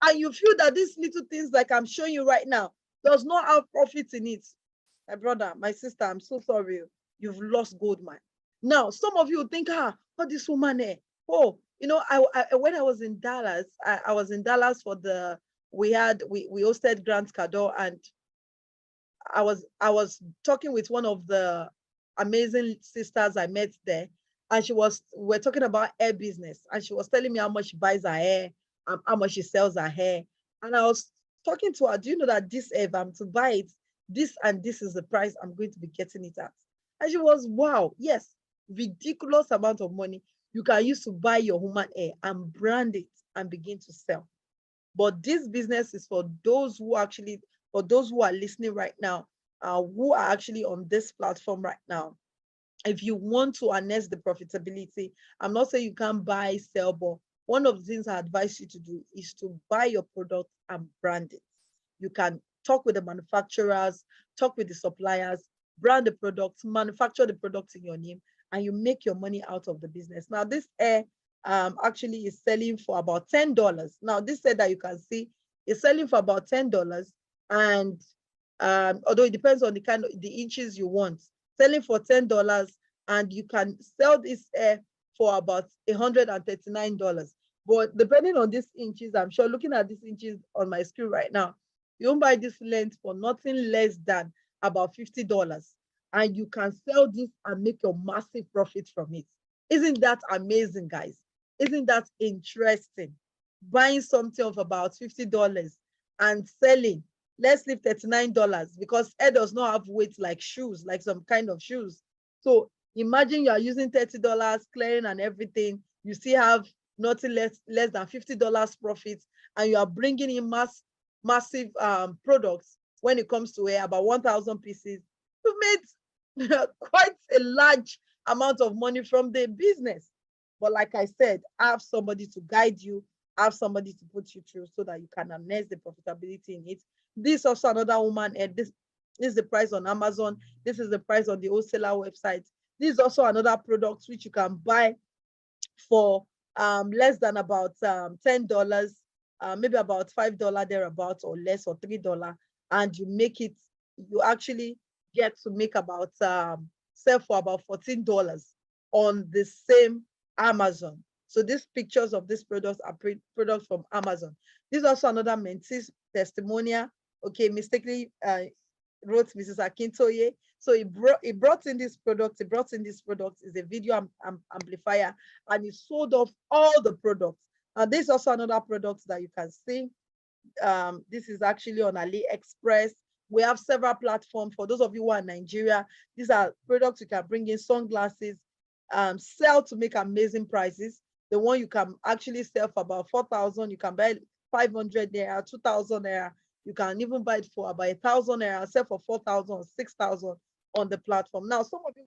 and you feel that these little things like I'm showing you right now does not have profit in it, my brother, my sister, I'm so sorry. You've lost gold, man. Now, some of you think, what this woman there? Oh, you know, when I was in Dallas, I was in Dallas for we hosted Grant Cardone, and I was talking with one of the amazing sisters I met there, and we're talking about hair business, and she was telling me how much she buys her hair, how much she sells her hair. And I was talking to her, do you know that this hair, if I'm to buy it, this and this is the price I'm going to be getting it at? And she was, wow, yes, ridiculous amount of money you can use to buy your human hair and brand it and begin to sell. But this business is for those who are listening right now, who are actually on this platform right now. If you want to harness the profitability, I'm not saying you can't buy, sell, but one of the things I advise you to do is to buy your product and brand it. You can talk with the manufacturers, talk with the suppliers, brand the products, manufacture the products in your name, and you make your money out of the business. Now, this hair actually is selling for about $10. Now, this hair that you can see is selling for about $10, and although it depends on the inches you want, selling for $10, and you can sell this hair for about $139. But depending on these inches, I'm sure looking at these inches on my screen right now, you won't buy this length for nothing less than about $50. And you can sell this and make your massive profit from it. Isn't that amazing, guys? Isn't that interesting? Buying something of about $50 and selling, let's leave $39, because hair does not have weight like shoes, like some kind of shoes. So imagine you are using $30 clearing and everything, you still have nothing less than $50 profit, and you are bringing in massive products. When it comes to hair, about 1,000 pieces, you've made quite a large amount of money from the business. But like I said, have somebody to guide you, have somebody to put you through so that you can harness the profitability in it. This is also another woman, and this is the price on Amazon. This is the price on the wholesaler website. This is also another product which you can buy for less than about $10, maybe about $5 thereabouts, or less, or $3, and you actually get to make about sell for about $14 on the same Amazon. So these pictures of these products are products from Amazon. This is also another mentee's testimonial. Okay, mistakenly wrote Mrs. Akintoye. So he brought in this product. He brought in this product. Is a video amplifier, and he sold off all the products. And this is also another product that you can see. This is actually on AliExpress. We have several platforms. For those of you who are in Nigeria, these are products you can bring in, sunglasses, sell to make amazing prices. The one you can actually sell for about 4,000, you can buy 500 naira, 2,000 naira. You can even buy it for about 1,000 naira, sell for 4,000, 6,000 on the platform. Now, some of you,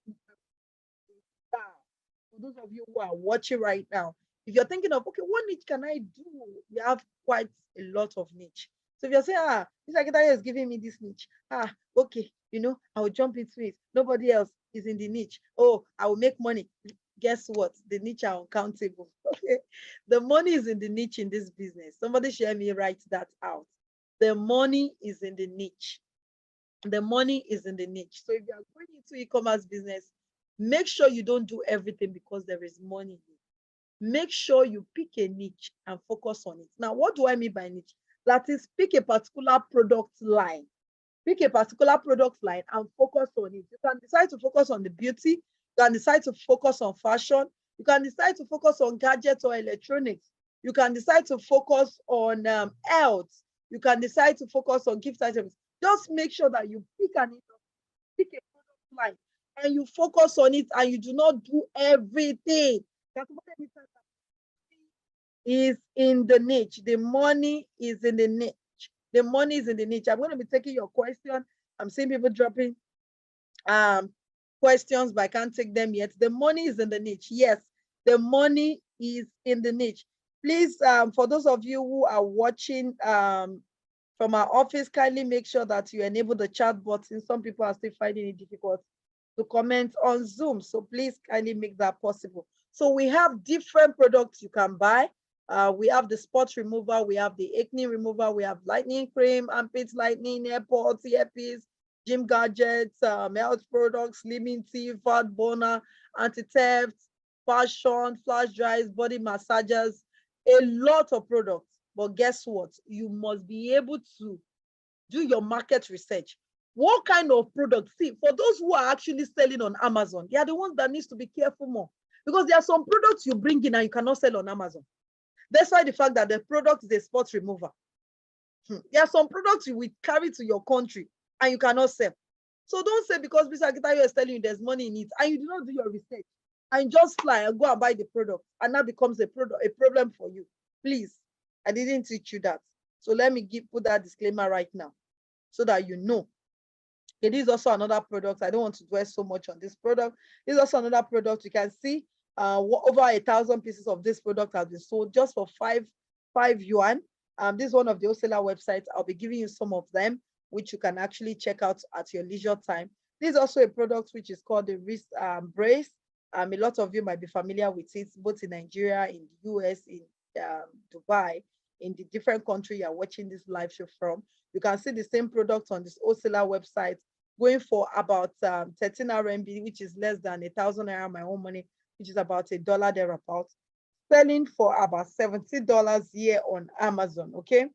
for those of you who are watching right now, if you're thinking of, okay, what niche can I do? We have quite a lot of niche. So if you're saying, this secretary is giving me this niche, okay, I will jump into it. Nobody else is in the niche. Oh, I will make money. Guess what? The niche are uncountable. Okay, the money is in the niche in this business. Somebody share me, write that out. The money is in the niche. The money is in the niche. So if you are going into e-commerce business, make sure you don't do everything because there is money. Make sure you pick a niche and focus on it. Now, what do I mean by niche? That is, pick a particular product line. Pick a particular product line and focus on it. You can decide to focus on the beauty. You can decide to focus on fashion. You can decide to focus on gadgets or electronics. You can decide to focus on health. You can decide to focus on gift items. Just make sure that you pick a product line and you focus on it, and you do not do everything. Is in the niche. The money is in the niche. The money is in the niche. I'm going to be taking your question. I'm seeing people dropping questions, but I can't take them yet. The money is in the niche. Yes, the money is in the niche. Please, for those of you who are watching from our office, kindly make sure that you enable the chat button. Some people are still finding it difficult to comment on Zoom. So please kindly make that possible. So we have different products you can buy. We have the spot remover, we have the acne remover, we have lightning cream, armpit lightning, AirPods, earpiece, gym gadgets, health products, slimming tea, fat burner, anti-theft, fashion, flash dries, body massagers, a lot of products. But guess what? You must be able to do your market research. What kind of products? See, for those who are actually selling on Amazon, they are the ones that needs to be careful more, because there are some products you bring in and you cannot sell on Amazon. Despite the fact that the product is a spot remover. There are some products you will carry to your country and you cannot sell. So don't say because Mr. Akitayo is telling you there's money in it and you do not do your research and just fly and go and buy the product, and that becomes a problem for you. Please, I didn't teach you that. So let me put that disclaimer right now so that you know. It is also another product. I don't want to dwell so much on this product. It's also another product. You can see over 1,000 pieces of this product have been sold just for 5 yuan. This is one of the wholesaler websites. I'll be giving you some of them, which you can actually check out at your leisure time. This is also a product which is called the wrist brace. A lot of you might be familiar with it, both in Nigeria, in the US, in Dubai, in the different country you're watching this live show from. You can see the same product on this wholesaler website going for about 13 RMB, which is less than 1,000 naira, my own money, which is about $1 thereabouts, selling for about $17 here on Amazon. Okay,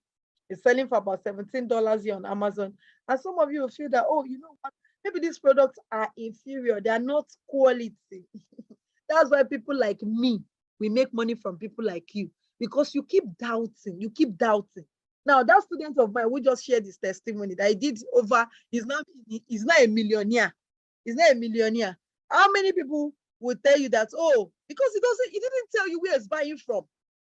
it's selling for about $17 here on Amazon. And some of you will feel that, oh, you know what, maybe these products are inferior, they are not quality. That's why people like me, we make money from people like you, because you keep doubting, Now, that student of mine who just shared his testimony that he did over, he's not a millionaire. He's not a millionaire. How many people would tell you that, oh, because he didn't tell you where he's buying from.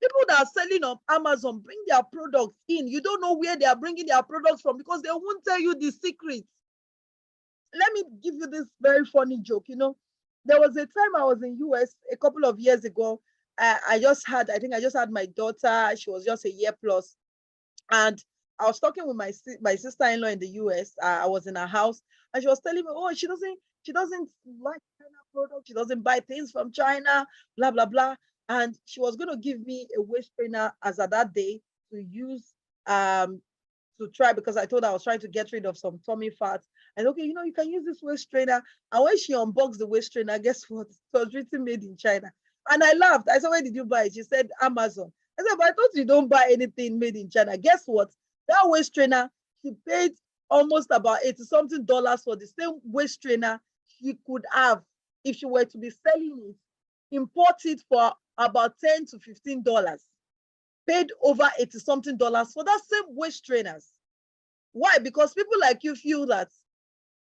People that are selling on Amazon bring their products in. You don't know where they are bringing their products from because they won't tell you the secrets. Let me give you this very funny joke. You know, there was a time I was in US a couple of years ago. I just had my daughter. She was just a year plus. And I was talking with my sister-in-law in the US. I was in her house and she was telling me, oh, she doesn't like China products. She doesn't buy things from China, blah, blah, blah. And she was going to give me a waist trainer as at that day to use to try, because I told her I was trying to get rid of some tummy fat. And okay, you know, you can use this waist trainer. And when she unboxed the waist trainer, guess what? It was written made in China. And I laughed. I said, where did you buy it? She said, Amazon. I said, but I thought you don't buy anything made in China. Guess what? That waist trainer, she paid almost about $80-something for the same waist trainer she could have if she were to be selling it, import it for about $10 to $15, paid over $80-something for that same waist trainers. Why? Because people like you feel that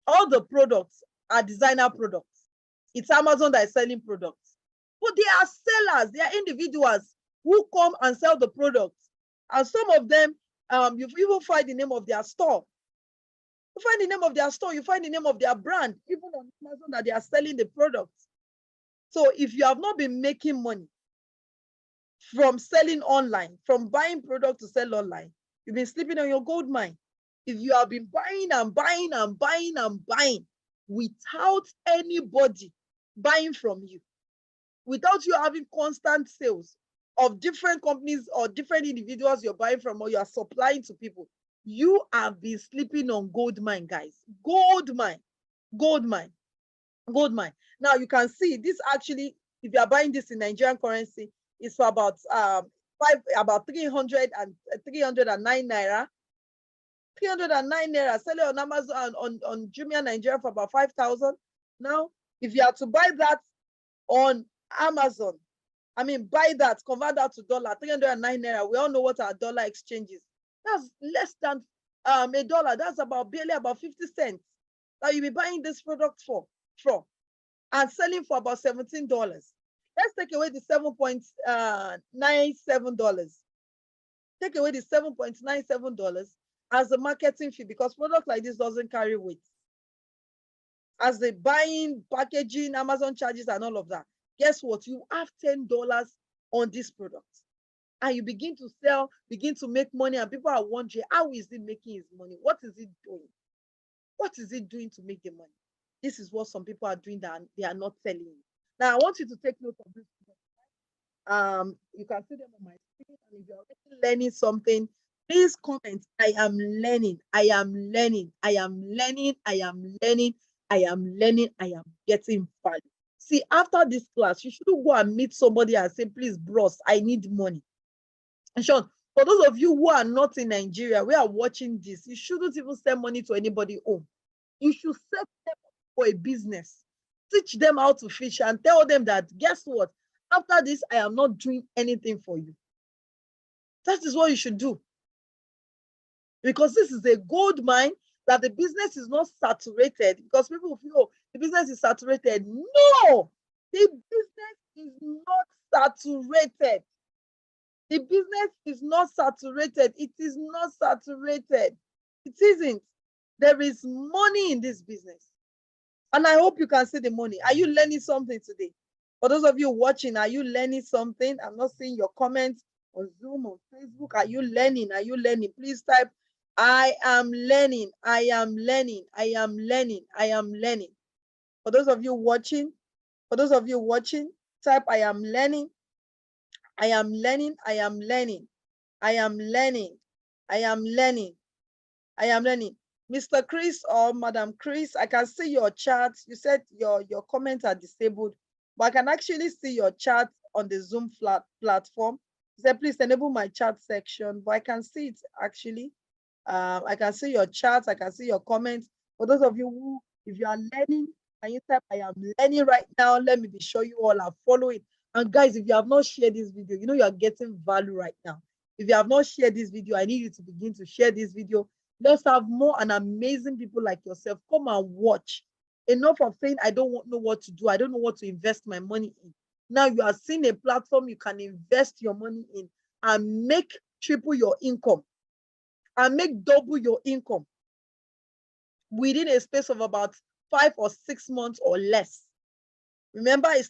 all the products are designer products. It's Amazon that is selling products. But they are sellers, they are individuals who come and sell the products. And some of them, you even find the name of their store. You find the name of their store, you find the name of their brand, even on Amazon, that they are selling the products. So if you have not been making money from selling online, from buying products to sell online, you've been sleeping on your gold mine. If you have been buying and buying and buying and buying without anybody buying from you, without you having constant sales of different companies or different individuals you're buying from or you are supplying to people, you have been sleeping on gold mine, guys. Gold mine, gold mine, gold mine. Now you can see this actually, if you are buying this in Nigerian currency, it's for about 309 naira. 309 naira, sell it on Amazon, on Jumia Nigeria for about 5,000. Now, if you are to buy that on Amazon, I mean, buy that, convert that to dollar, 309 naira. We all know what our dollar exchange is. That's less than $1. That's barely about 50 cents that you'll be buying this product for and selling for about $17. Let's take away the $7.97. Take away the $7.97 as a marketing fee, because product like this doesn't carry weight. As the buying, packaging, Amazon charges and all of that, guess what? You have $10 on this product. And you begin to sell, begin to make money, and people are wondering, how is he making his money? What is he doing? What is he doing to make the money? This is what some people are doing that they are not telling you. Now, I want you to take note of this. You can see them on my screen, and if you're already learning something, please comment. I am learning, I am learning, I am learning, I am learning, I am learning, I am getting value. See, after this class, you shouldn't go and meet somebody and say, please, bros, I need money. And Sean, for those of you who are not in Nigeria, we are watching this, you shouldn't even send money to anybody home. You should set them up for a business. Teach them how to fish and tell them that, guess what? After this, I am not doing anything for you. That is what you should do. Because this is a gold mine, that the business is not saturated, because people feel, oh, the business is saturated. No, the business is not saturated. The business is not saturated. It is not saturated. It isn't. There is money in this business. And I hope you can see the money. Are you learning something today? For those of you watching, are you learning something? I'm not seeing your comments on Zoom or Facebook. Are you learning? Are you learning? Please type, I am learning. I am learning. I am learning. I am learning. For those of you watching, type, I am learning. I am learning. I am learning. I am learning. I am learning. I am learning. Mr. Chris or Madam Chris, I can see your chat. You said your comments are disabled, but I can actually see your chat on the Zoom platform. You said, please enable my chat section, but I can see it actually. I can see your chat. I can see your comments. For those of you who, if you are learning, can you type, I am learning right now? Let me be sure you all are following. And guys, if you have not shared this video, you know you are getting value right now. If you have not shared this video, I need you to begin to share this video. Let's have more and amazing people like yourself come and watch. Enough of saying, I don't know what to do. I don't know what to invest my money in. Now you are seeing a platform you can invest your money in and make triple your income and make double your income within a space of about 5 or 6 months or less. Remember, he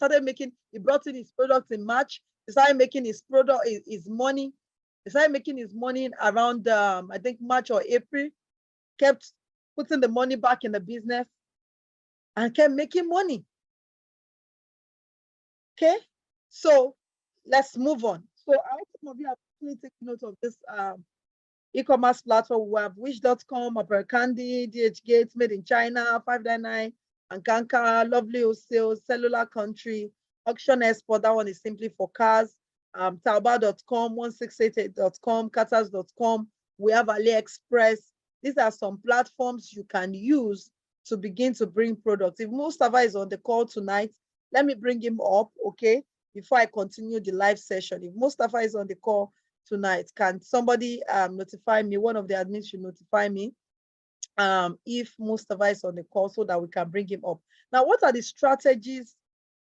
brought in his products in March. He started making his money. He started making his money around, I think, March or April. Kept putting the money back in the business and kept making money. Okay, so let's move on. So I hope some of you have actually taken note of this e-commerce platform. We have wish.com, Opera Candy, DHgate, Made in China, 599, Ankanka, Lovely Wholesale, Cellular Country, Auction Export, that one is simply for cars, Taobao.com, 1688.com, Katas.com. We have AliExpress, These are some platforms you can use to begin to bring products. If Mustafa is on the call tonight, let me bring him up, okay, before I continue the live session. If Mustafa is on the call tonight, can somebody notify me? One of the admins should notify me if Mustafa is on the call so that we can bring him up. Now, what are the strategies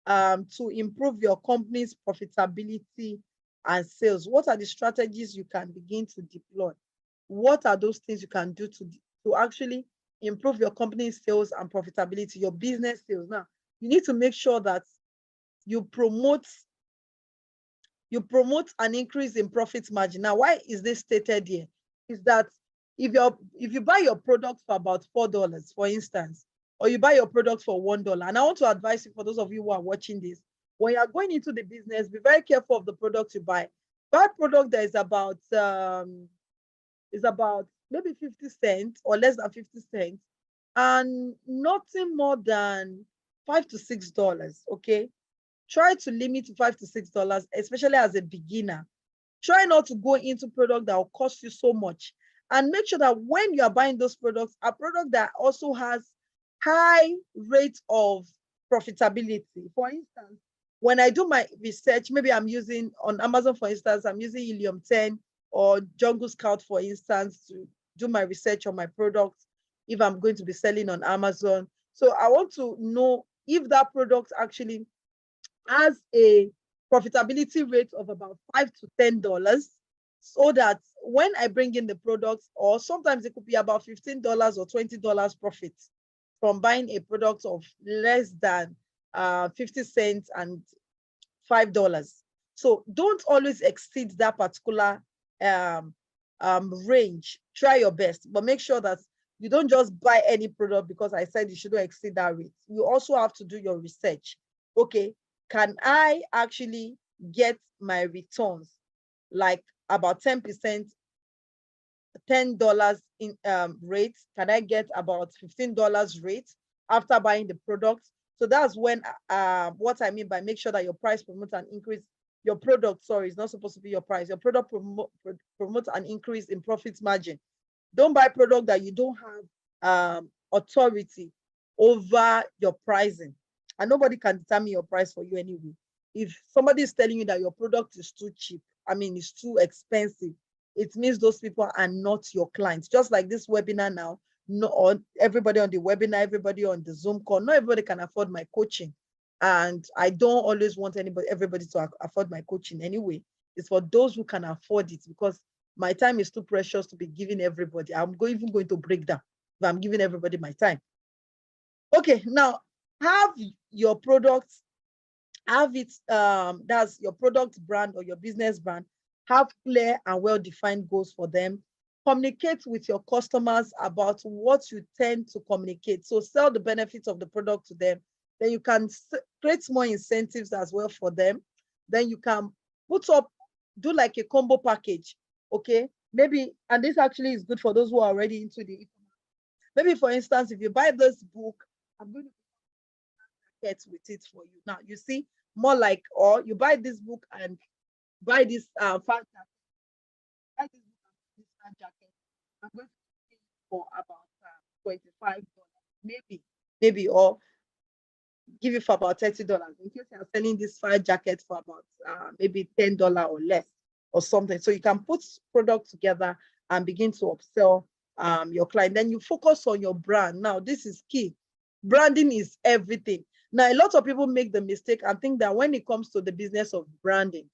to improve your company's profitability and sales? What are the strategies you can begin to deploy? What are those things you can do to actually improve your company's sales and profitability, your business sales? Now, you need to make sure that you promote an increase in profit margin. Now, why is this stated here? Is that if you buy your product for about $4, for instance, or you buy your product for $1, and I want to advise you, for those of you who are watching this, when you are going into the business, be very careful of the product you buy. Buy product that is about maybe 50 cents or less than 50 cents, and nothing more than $5 to $6. Okay, try to limit to $5 to $6, especially as a beginner. Try not to go into product that will cost you so much, and make sure that when you are buying those products, a product that also has high rate of profitability. For instance, when I do my research, maybe I'm using on Amazon, for instance, I'm using Helium 10 or Jungle Scout, for instance, to do my research on my products if I'm going to be selling on Amazon. So I want to know if that product actually has a profitability rate of about $5 to $10, so that when I bring in the products, or sometimes it could be about $15 or $20 profit from buying a product of less than 50 cents and $5. So don't always exceed that particular range. Try your best, but make sure that you don't just buy any product because I said you shouldn't exceed that rate. You also have to do your research. Okay, can I actually get my returns like about 10%, $10 in rate? Can I get about $15 rate after buying the product? So that's when what I mean by make sure that your price promotes an increase. Your product, sorry, is not supposed to be your price. Your product promotes an increase in profit margin. Don't buy product that you don't have authority over your pricing, and nobody can determine your price for you anyway. If somebody is telling you that your product is too cheap, I mean, it's too expensive, it means those people are not your clients. Just like this webinar now, no, everybody on the webinar, everybody on the Zoom call, not everybody can afford my coaching. And I don't always want everybody to afford my coaching anyway. It's for those who can afford it, because my time is too precious to be giving everybody. I'm even going to break down if I'm giving everybody my time. Okay, now have your products, have it, that's your product brand or your business brand, have clear and well-defined goals for them. Communicate with your customers about what you tend to communicate. So sell the benefits of the product to them. Then you can create more incentives as well for them. Then you can do like a combo package, okay? Maybe, and this actually is good for those who are already into the, maybe for instance, if you buy this book, I'm going to get with it for you. Now, you see, more like, or you buy this book and buy this fan jacket. Buy this book and this fan jacket. I'm going to pay for about $25, maybe, or give it for about $30. In case you're selling this fire jacket for about maybe $10 or less or something. So you can put products together and begin to upsell your client. Then you focus on your brand. Now, this is key. Branding is everything. Now, a lot of people make the mistake and think that when it comes to the business of branding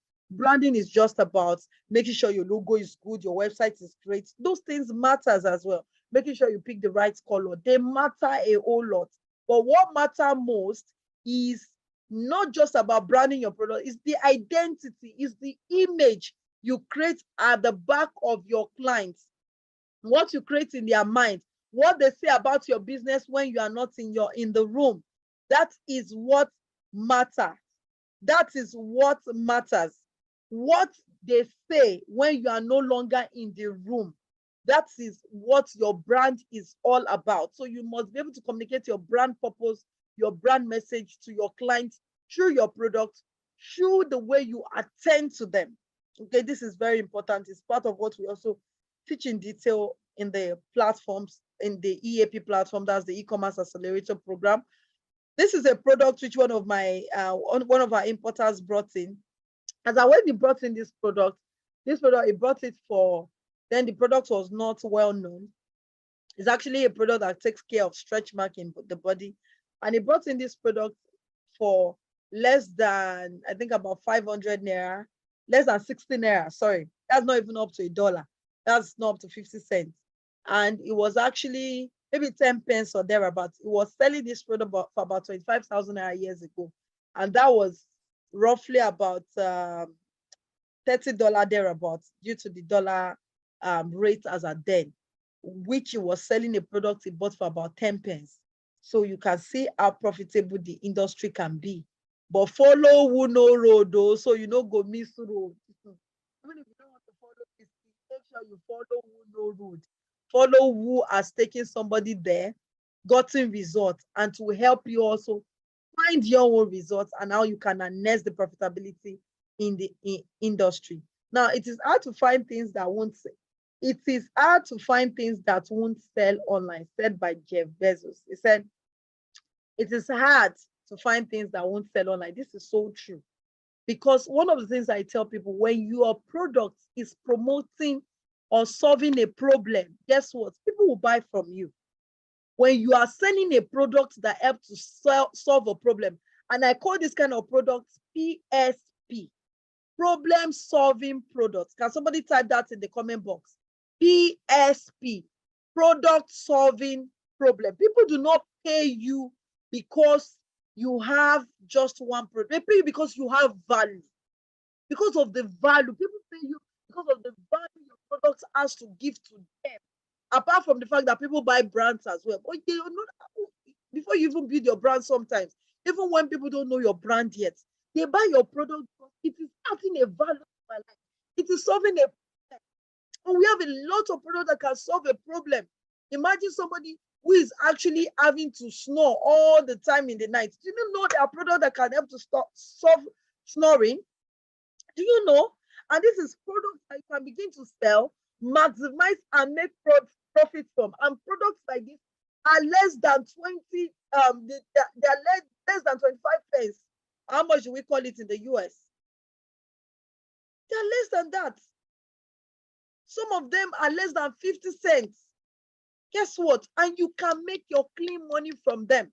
is just about making sure your logo is good, your website is great. Those things matters as well. Making sure you pick the right color. They matter a whole lot. But what matters most is not just about branding your product, it's the identity, it's the image you create at the back of your clients, what you create in their mind, what they say about your business when you are not in the room. That is what matters. That is what matters. What they say when you are no longer in the room. That is what your brand is all about. So you must be able to communicate your brand purpose, your brand message to your clients through your product, through the way you attend to them. Okay, this is very important. It's part of what we also teach in detail in the platforms, in the EAP platform, that's the e-commerce accelerator program. This is a product which one of our importers brought in. As I when he brought in this product, he brought it for, then the product was not well known. It's actually a product that takes care of stretch mark in the body. And he brought in this product for less than, I think about 500 naira, less than 60 naira, sorry. That's not even up to $1. That's not up to 50 cents. And it was actually maybe 10 pence or thereabouts. It was selling this product for about 25,000 naira years ago. And that was roughly about $30 thereabouts due to the dollar rate as at then, which he was selling a product he bought for about 10 pence. So you can see how profitable the industry can be. But follow who no road though, so you don't go miss road. Even if you don't want to follow this, make sure you follow who no road. Follow who has taken somebody there, gotten results, and to help you also find your own results and how you can harness the profitability in the industry. Now, it is hard to find things that won't sell. It is hard to find things that won't sell online, said by Jeff Bezos. He said, it is hard to find things that won't sell online. This is so true. Because one of the things I tell people, when your product is promoting or solving a problem, guess what? People will buy from you. When you are selling a product that helps to solve a problem, and I call this kind of product PSP, problem solving products. Can somebody type that in the comment box? PSP, product solving problem. People do not pay you because you have just one product. They pay you because you have value. Because of the value, people pay you because of the value your product has to give to them. Apart from the fact that people buy brands as well. But they don't know, before you even build your brand sometimes, even when people don't know your brand yet, they buy your product because it is adding a value to my life. It is solving a problem. And we have a lot of products that can solve a problem. Imagine somebody who is actually having to snore all the time in the night. Do you know there are products that can help to solve snoring? Do you know? And this is products that you can begin to sell, maximize, and make profit from. And products like this are less than 20, they are less than 25 pence. How much do we call it in the US? They are less than that. Some of them are less than 50 cents. Guess what? And you can make your clean money from them,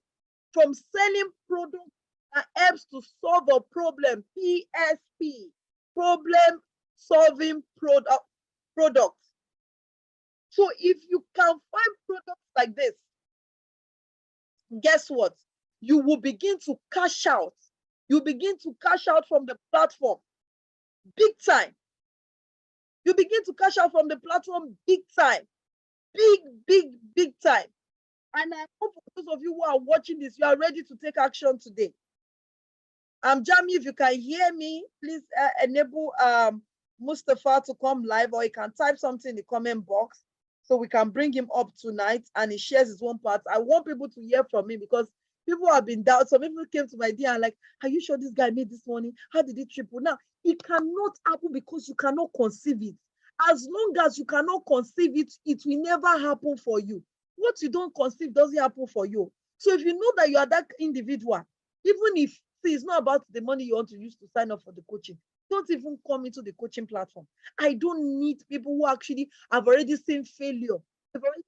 from selling products that helps to solve a problem. PSP, problem solving products. So if you can find products like this, guess what? You will begin to cash out. You begin to cash out from the platform big time. You begin to cash out from the platform big time. Big time. And I hope for those of you who are watching this, you are ready to take action today. Jamie, if you can hear me, please enable Mustafa to come live, or you can type something in the comment box so we can bring him up tonight and he shares his own part. I want people to hear from me because people have been down. Some people came to my DM and like, are you sure this guy made this money? How did it triple? Now, it cannot happen because you cannot conceive it. As long as you cannot conceive it, it will never happen for you. What you don't conceive doesn't happen for you. So if you know that you are that individual, even if it's not about the money you want to use to sign up for the coaching, don't even come into the coaching platform. I don't need people who actually have already seen failure. They've already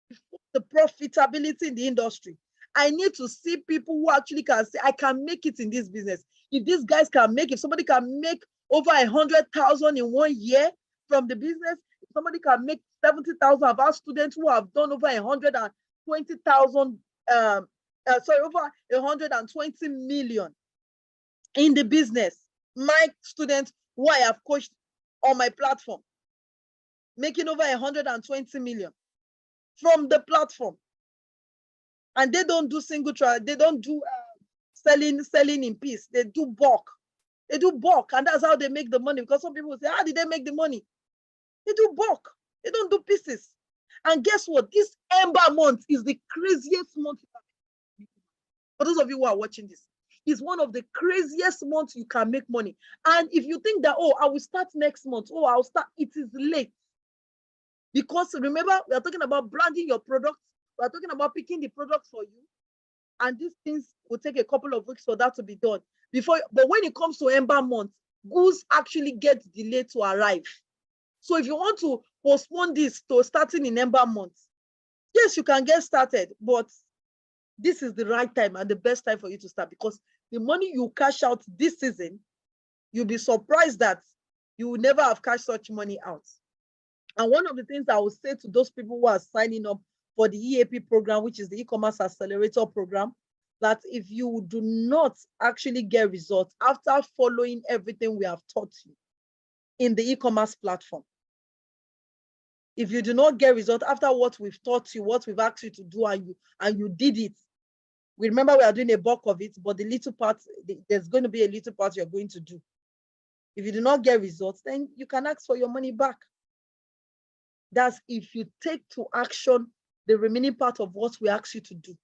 seen the profitability in the industry. I need to see people who actually can say, I can make it in this business. If these guys can make, if somebody can make over 100,000 in 1 year from the business, if somebody can make 70,000 of our students who have done over 120,000, over 120 million in the business. My students who I have coached on my platform, making over 120 million from the platform. And they don't do single trial, they don't do selling in piece, they do bulk. They do bulk, and that's how they make the money. Because some people say, how did they make the money? They do bulk, they don't do pieces. And guess what? This Ember month is the craziest month. For those of you who are watching this, it's one of the craziest months you can make money. And if you think that, oh, I will start next month, oh, I'll start, it is late. Because remember, we are talking about branding your product. We are talking about picking the product for you. And these things will take a couple of weeks for that to be done. But when it comes to Ember month, goods actually get delayed to arrive. So if you want to postpone this to starting in Ember month, yes, you can get started, but this is the right time and the best time for you to start, because the money you cash out this season, you'll be surprised that you will never have cashed such money out. And one of the things I will say to those people who are signing up for the EAP program, which is the e-commerce accelerator program, that if you do not actually get results after following everything we have taught you in the e-commerce platform, if you do not get results after what we've taught you, what we've asked you to do, and you did it, we remember we are doing a bulk of it, but the little part, there's going to be a little part you're going to do. If you do not get results, then you can ask for your money back. That's if you take to action the remaining part of what we ask you to do.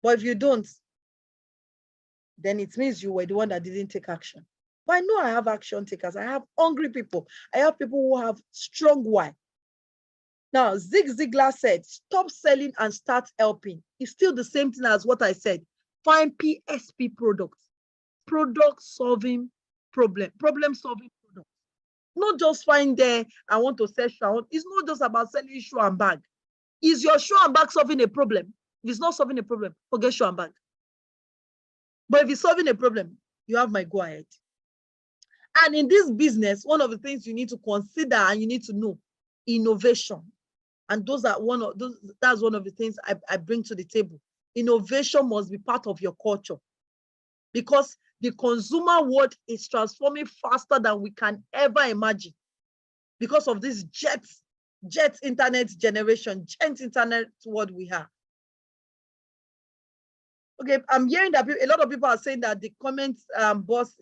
But if you don't, then it means you were the one that didn't take action. But I know I have action takers. I have hungry people. I have people who have strong why. Now, Zig Ziglar said, stop selling and start helping. It's still the same thing as what I said. Find PSP products, problem solving products. Not just find there, I want to sell shoe. It's not just about selling shoe and bag. Is your shoe and bag solving a problem? If it's not solving a problem, forget shoe and bag. But if it's solving a problem, you have my go ahead. And in this business, one of the things you need to consider and you need to know, innovation. And that's one of the things I bring to the table. Innovation must be part of your culture, because the consumer world is transforming faster than we can ever imagine because of this jet internet generation, jet internet world we have. Okay, I'm hearing that a lot of people are saying that the comments boss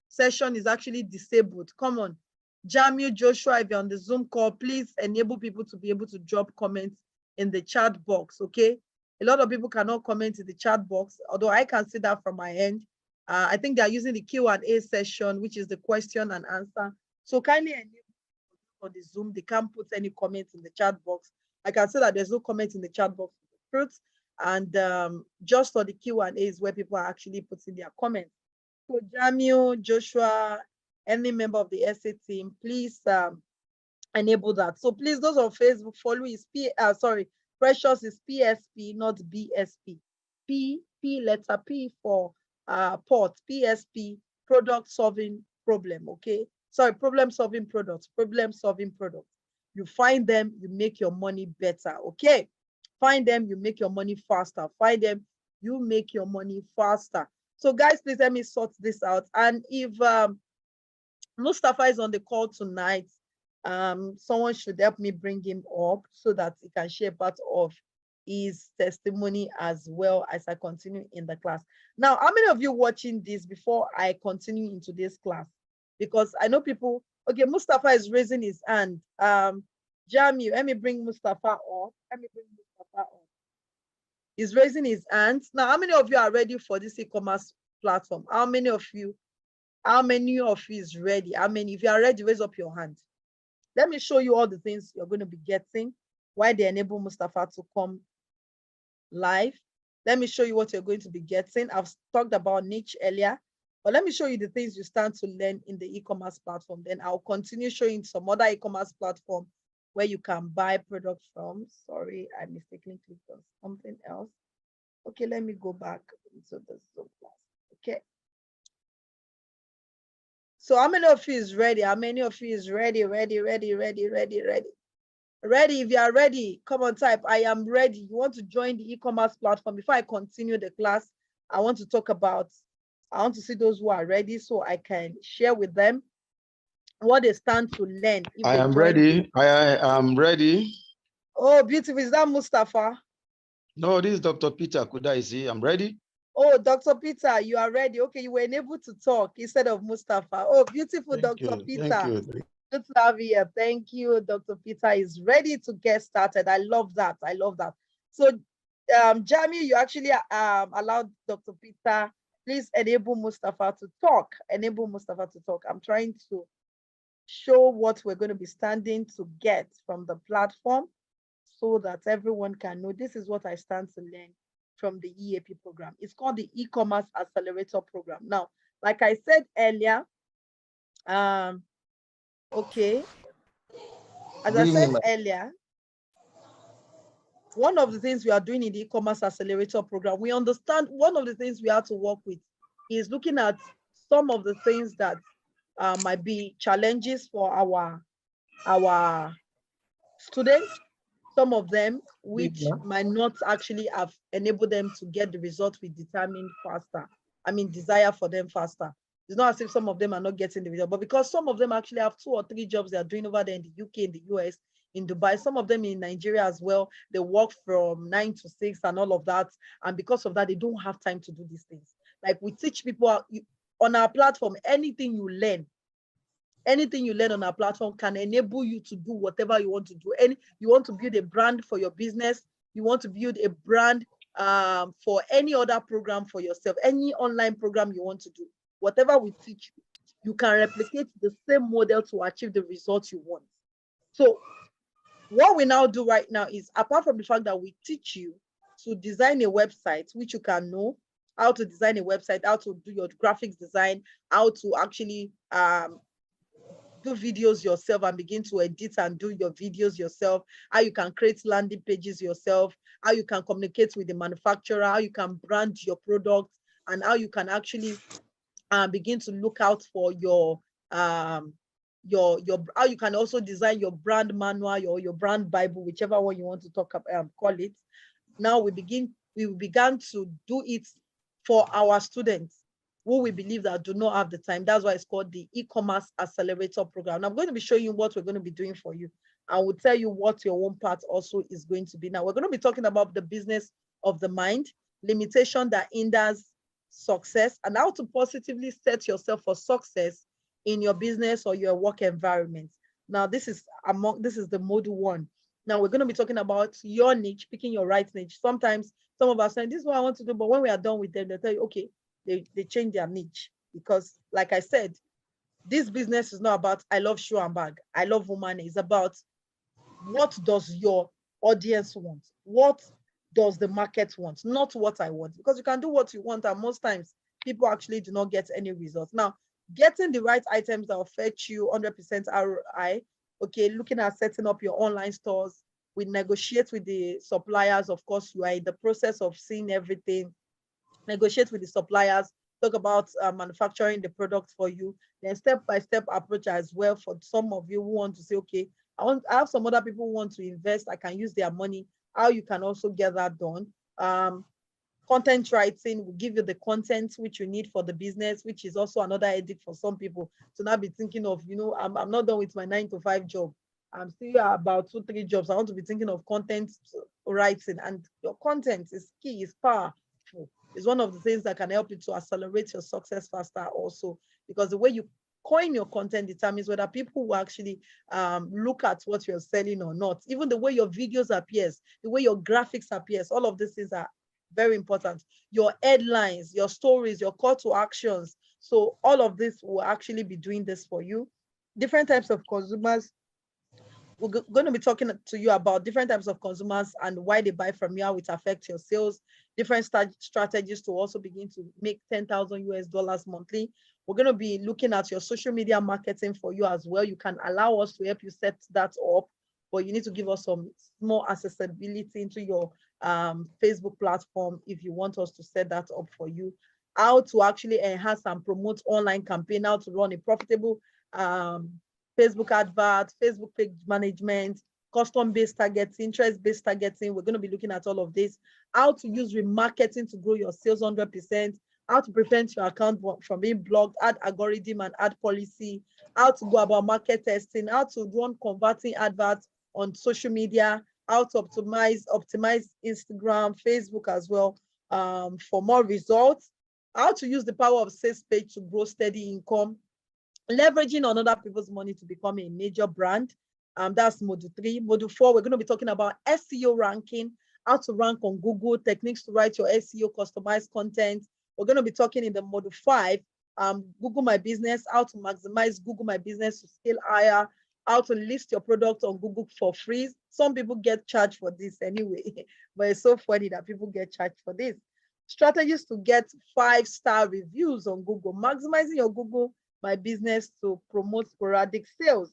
session is actually disabled. Come on, Jamil, Joshua, if you're on the Zoom call, please enable people to be able to drop comments in the chat box, okay? A lot of people cannot comment in the chat box, although I can see that from my end. I think they are using the Q&A session, which is the question and answer. So kindly enable on the Zoom, they can't put any comments in the chat box. I can say that there's no comment in the chat box for the fruits, and just for the Q&A is where people are actually putting their comments. So Jamil, Joshua, any member of the SA team, please enable that. So please, those on Facebook, follow is Precious is PSP, not BSP. P letter P for port, PSP, product solving problem, okay? Sorry, problem solving products. You find them, you make your money better, okay? Find them, you make your money faster. Find them, you make your money faster. So guys, please let me sort this out. And if Mustafa is on the call tonight, someone should help me bring him up so that he can share part of his testimony as well as I continue in the class. Now, how many of you watching this before I continue into this class? Because I know people, okay, Mustafa is raising his hand. Jamie, let me bring Mustafa up. He's raising his hand. Now, how many of you are ready for this e-commerce platform? How many of you is ready? How many? If you are ready, raise up your hand. Let me show you all the things you're going to be getting while they enable Mustafa to come live. Let me show you what you're going to be getting. I've talked about niche earlier, but let me show you the things you stand to learn in the e-commerce platform. Then I'll continue showing some other e-commerce platform where you can buy products from. Sorry, I mistakenly clicked on something else. Okay, let me go back into the Zoom class. Okay. So how many of you is ready? How many of you is ready? Ready. If you are ready, come on, type, I am ready. You want to join the e-commerce platform. Before I continue the class, I want to see those who are ready so I can share with them what they stand to learn. I am ready. I am ready. Oh, beautiful. Is that Mustafa? No, this is Dr. Peter Kudaisi. I'm ready. Oh, Dr. Peter, you are ready. Okay, you were enabled to talk instead of Mustafa. Oh, beautiful, Dr. Peter. Thank you. Good to have you here. Thank you. Dr. Peter is ready to get started. I love that. So, Jamie, you actually allowed Dr. Peter. Please enable Mustafa to talk. I'm trying to show what we're going to be standing to get from the platform so that everyone can know this is what I stand to learn from the EAP program. It's called the E-commerce Accelerator Program. Now, like I said earlier, okay, as I said earlier, one of the things we are doing in the E-commerce Accelerator Program, we understand one of the things we have to work with is looking at some of the things that might be challenges for our students, some of them which might not actually have enabled them to get the result we determined faster. I mean, desire for them faster. It's not as if some of them are not getting the result, but because some of them actually have 2 or 3 jobs they are doing over there in the UK, in the US, in Dubai, some of them in Nigeria as well, they work from 9 to 6 and all of that. And because of that, they don't have time to do these things. Like we teach people on our platform, anything you learn on our platform can enable you to do whatever you want to do. You want to build a brand for your business, you want to build a brand for any other program for yourself, any online program you want to do, whatever we teach you, you can replicate the same model to achieve the results you want. So what we now do right now is, apart from the fact that we teach you to design a website, which you can know how to design a website, how to do your graphics design, how to actually do videos yourself and begin to edit and do your videos yourself, how you can create landing pages yourself, how you can communicate with the manufacturer, how you can brand your product, and how you can actually begin to look out for how you can also design your brand manual or your brand Bible, whichever one you want to call it. Now we began to do it for our students who we believe that do not have the time. That's why it's called the E-commerce Accelerator Program. And I'm going to be showing you what we're going to be doing for you. I will tell you what your own part also is going to be. Now, we're going to be talking about the business of the mind, limitation that hinders success, and how to positively set yourself for success in your business or your work environment. Now, this is the module 1. Now, we're going to be talking about your niche, picking your right niche. Sometimes some of us say, this is what I want to do, but when we are done with them, they tell you, okay, they change their niche. Because like I said, this business is not about I love shoe and bag, I love woman. It's about what does your audience want? What does the market want? Not what I want. Because you can do what you want, and most times people actually do not get any results. Now, getting the right items that will fetch you 100% ROI, okay, looking at setting up your online stores, we negotiate with the suppliers. Of course, you are in the process of seeing everything. Negotiate with the suppliers, talk about manufacturing the product for you, then step-by-step approach as well for some of you who want to say, okay, I have some other people who want to invest, I can use their money, how you can also get that done. Content writing will give you the content which you need for the business, which is also another headache for some people to now be thinking of, I'm not done with my 9-to-5 job. I'm still about 2-3 jobs. I want to be thinking of content writing, and your content is key, is powerful. It's one of the things that can help you to accelerate your success faster also, because the way you coin your content determines whether people will actually look at what you're selling or not. Even the way your videos appears, the way your graphics appears, all of these things are very important. Your headlines, your stories, your call to actions. So all of this will actually be doing this for you. Different types of consumers. We're going to be talking to you about different types of consumers and why they buy from you, how it affects your sales, different strategies to also begin to make $10,000 monthly. We're going to be looking at your social media marketing for you as well. You can allow us to help you set that up, but you need to give us some more accessibility into your Facebook platform if you want us to set that up for you. How to actually enhance and promote online campaign, how to run a profitable Facebook advert, Facebook page management, custom-based targeting, interest-based targeting. We're going to be looking at all of this. How to use remarketing to grow your sales 100%. How to prevent your account from being blocked, ad algorithm and ad policy. How to go about market testing. How to run converting adverts on social media. How to optimize Instagram, Facebook as well for more results. How to use the power of sales page to grow steady income. Leveraging on other people's money to become a major brand. That's module 3. Module 4, we're going to be talking about SEO ranking, how to rank on Google, techniques to write your SEO customized content. We're going to be talking in the module 5 Google My Business, how to maximize Google My Business to scale higher, how to list your product on Google for free. Some people get charged for this anyway, but it's so funny that people get charged for this. Strategies to get 5-star reviews on Google, maximizing your Google My Business to promote sporadic sales.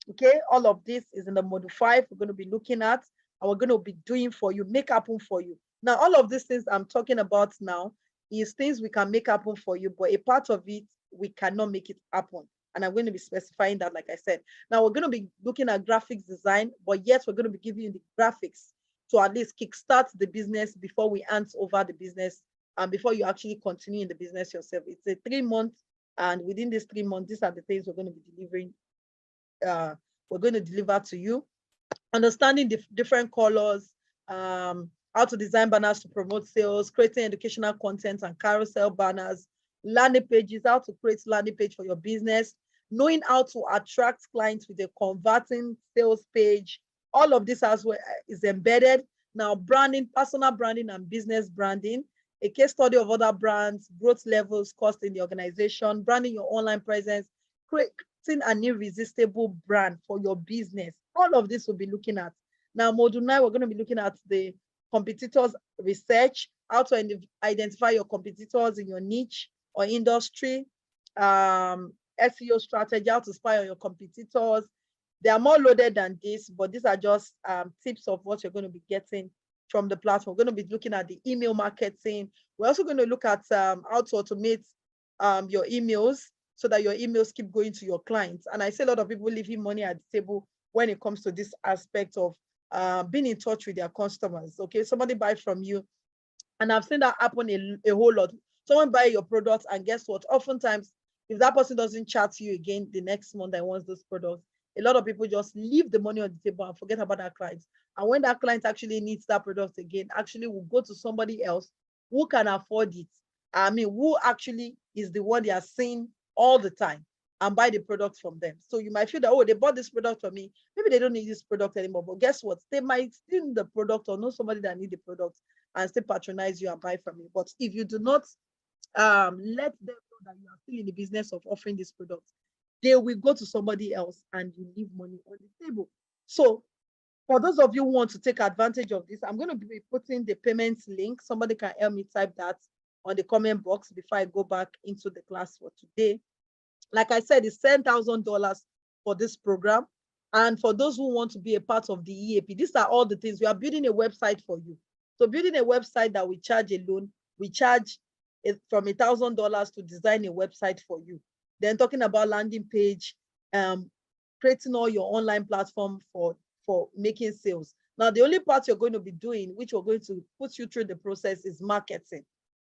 Okay, all of this is in the module 5 we're going to be looking at, and we're going to be doing for you, make happen for you. Now, all of these things I'm talking about now is things we can make happen for you, but a part of it, we cannot make it happen. And I'm going to be specifying that, like I said. Now, we're going to be looking at graphics design, but yes, we're going to be giving you the graphics to at least kickstart the business before we hand over the business and before you actually continue in the business yourself. It's a 3 month, and within this 3 months, these are the things we're going to be delivering. We're going to deliver to you. Understanding the different colors, how to design banners to promote sales, creating educational content and carousel banners, landing pages, how to create landing page for your business, knowing how to attract clients with a converting sales page. All of this as well is embedded. Now, branding, personal branding and business branding, a case study of other brands, growth levels, cost in the organization, branding your online presence, creating an irresistible brand for your business. All of this we'll be looking at. Now, module 9, we're going to be looking at the competitors research, how to identify your competitors in your niche or industry, SEO strategy, how to spy on your competitors. They are more loaded than this, but these are just tips of what you're going to be getting from the platform. We're going to be looking at the email marketing. We're also going to look at how to automate your emails so that your emails keep going to your clients. And I see a lot of people leaving money at the table when it comes to this aspect of being in touch with their customers. Okay, somebody buy from you, and I've seen that happen a whole lot. Someone buy your products, and guess what? Oftentimes, if that person doesn't chat to you again the next month and wants those products, a lot of people just leave the money on the table and forget about that client. And when that client actually needs that product again, actually will go to somebody else who can afford it. I mean, who actually is the one they are seeing all the time and buy the product from them. So you might feel that, oh, they bought this product from me. Maybe they don't need this product anymore. But guess what? They might still need the product or know somebody that needs the product and still patronize you and buy from you. But if you do not let them know that you are still in the business of offering this product, they will go to somebody else and you leave money on the table. So for those of you who want to take advantage of this, I'm going to be putting the payments link. Somebody can help me type that on the comment box before I go back into the class for today. Like I said, it's $10,000 for this program. And for those who want to be a part of the EAP, these are all the things. We are building a website for you. So building a website that we charge alone, we charge it from $1,000 to design a website for you. Then talking about landing page, creating all your online platform for making sales. Now, the only part you're going to be doing, which we're going to put you through the process, is marketing.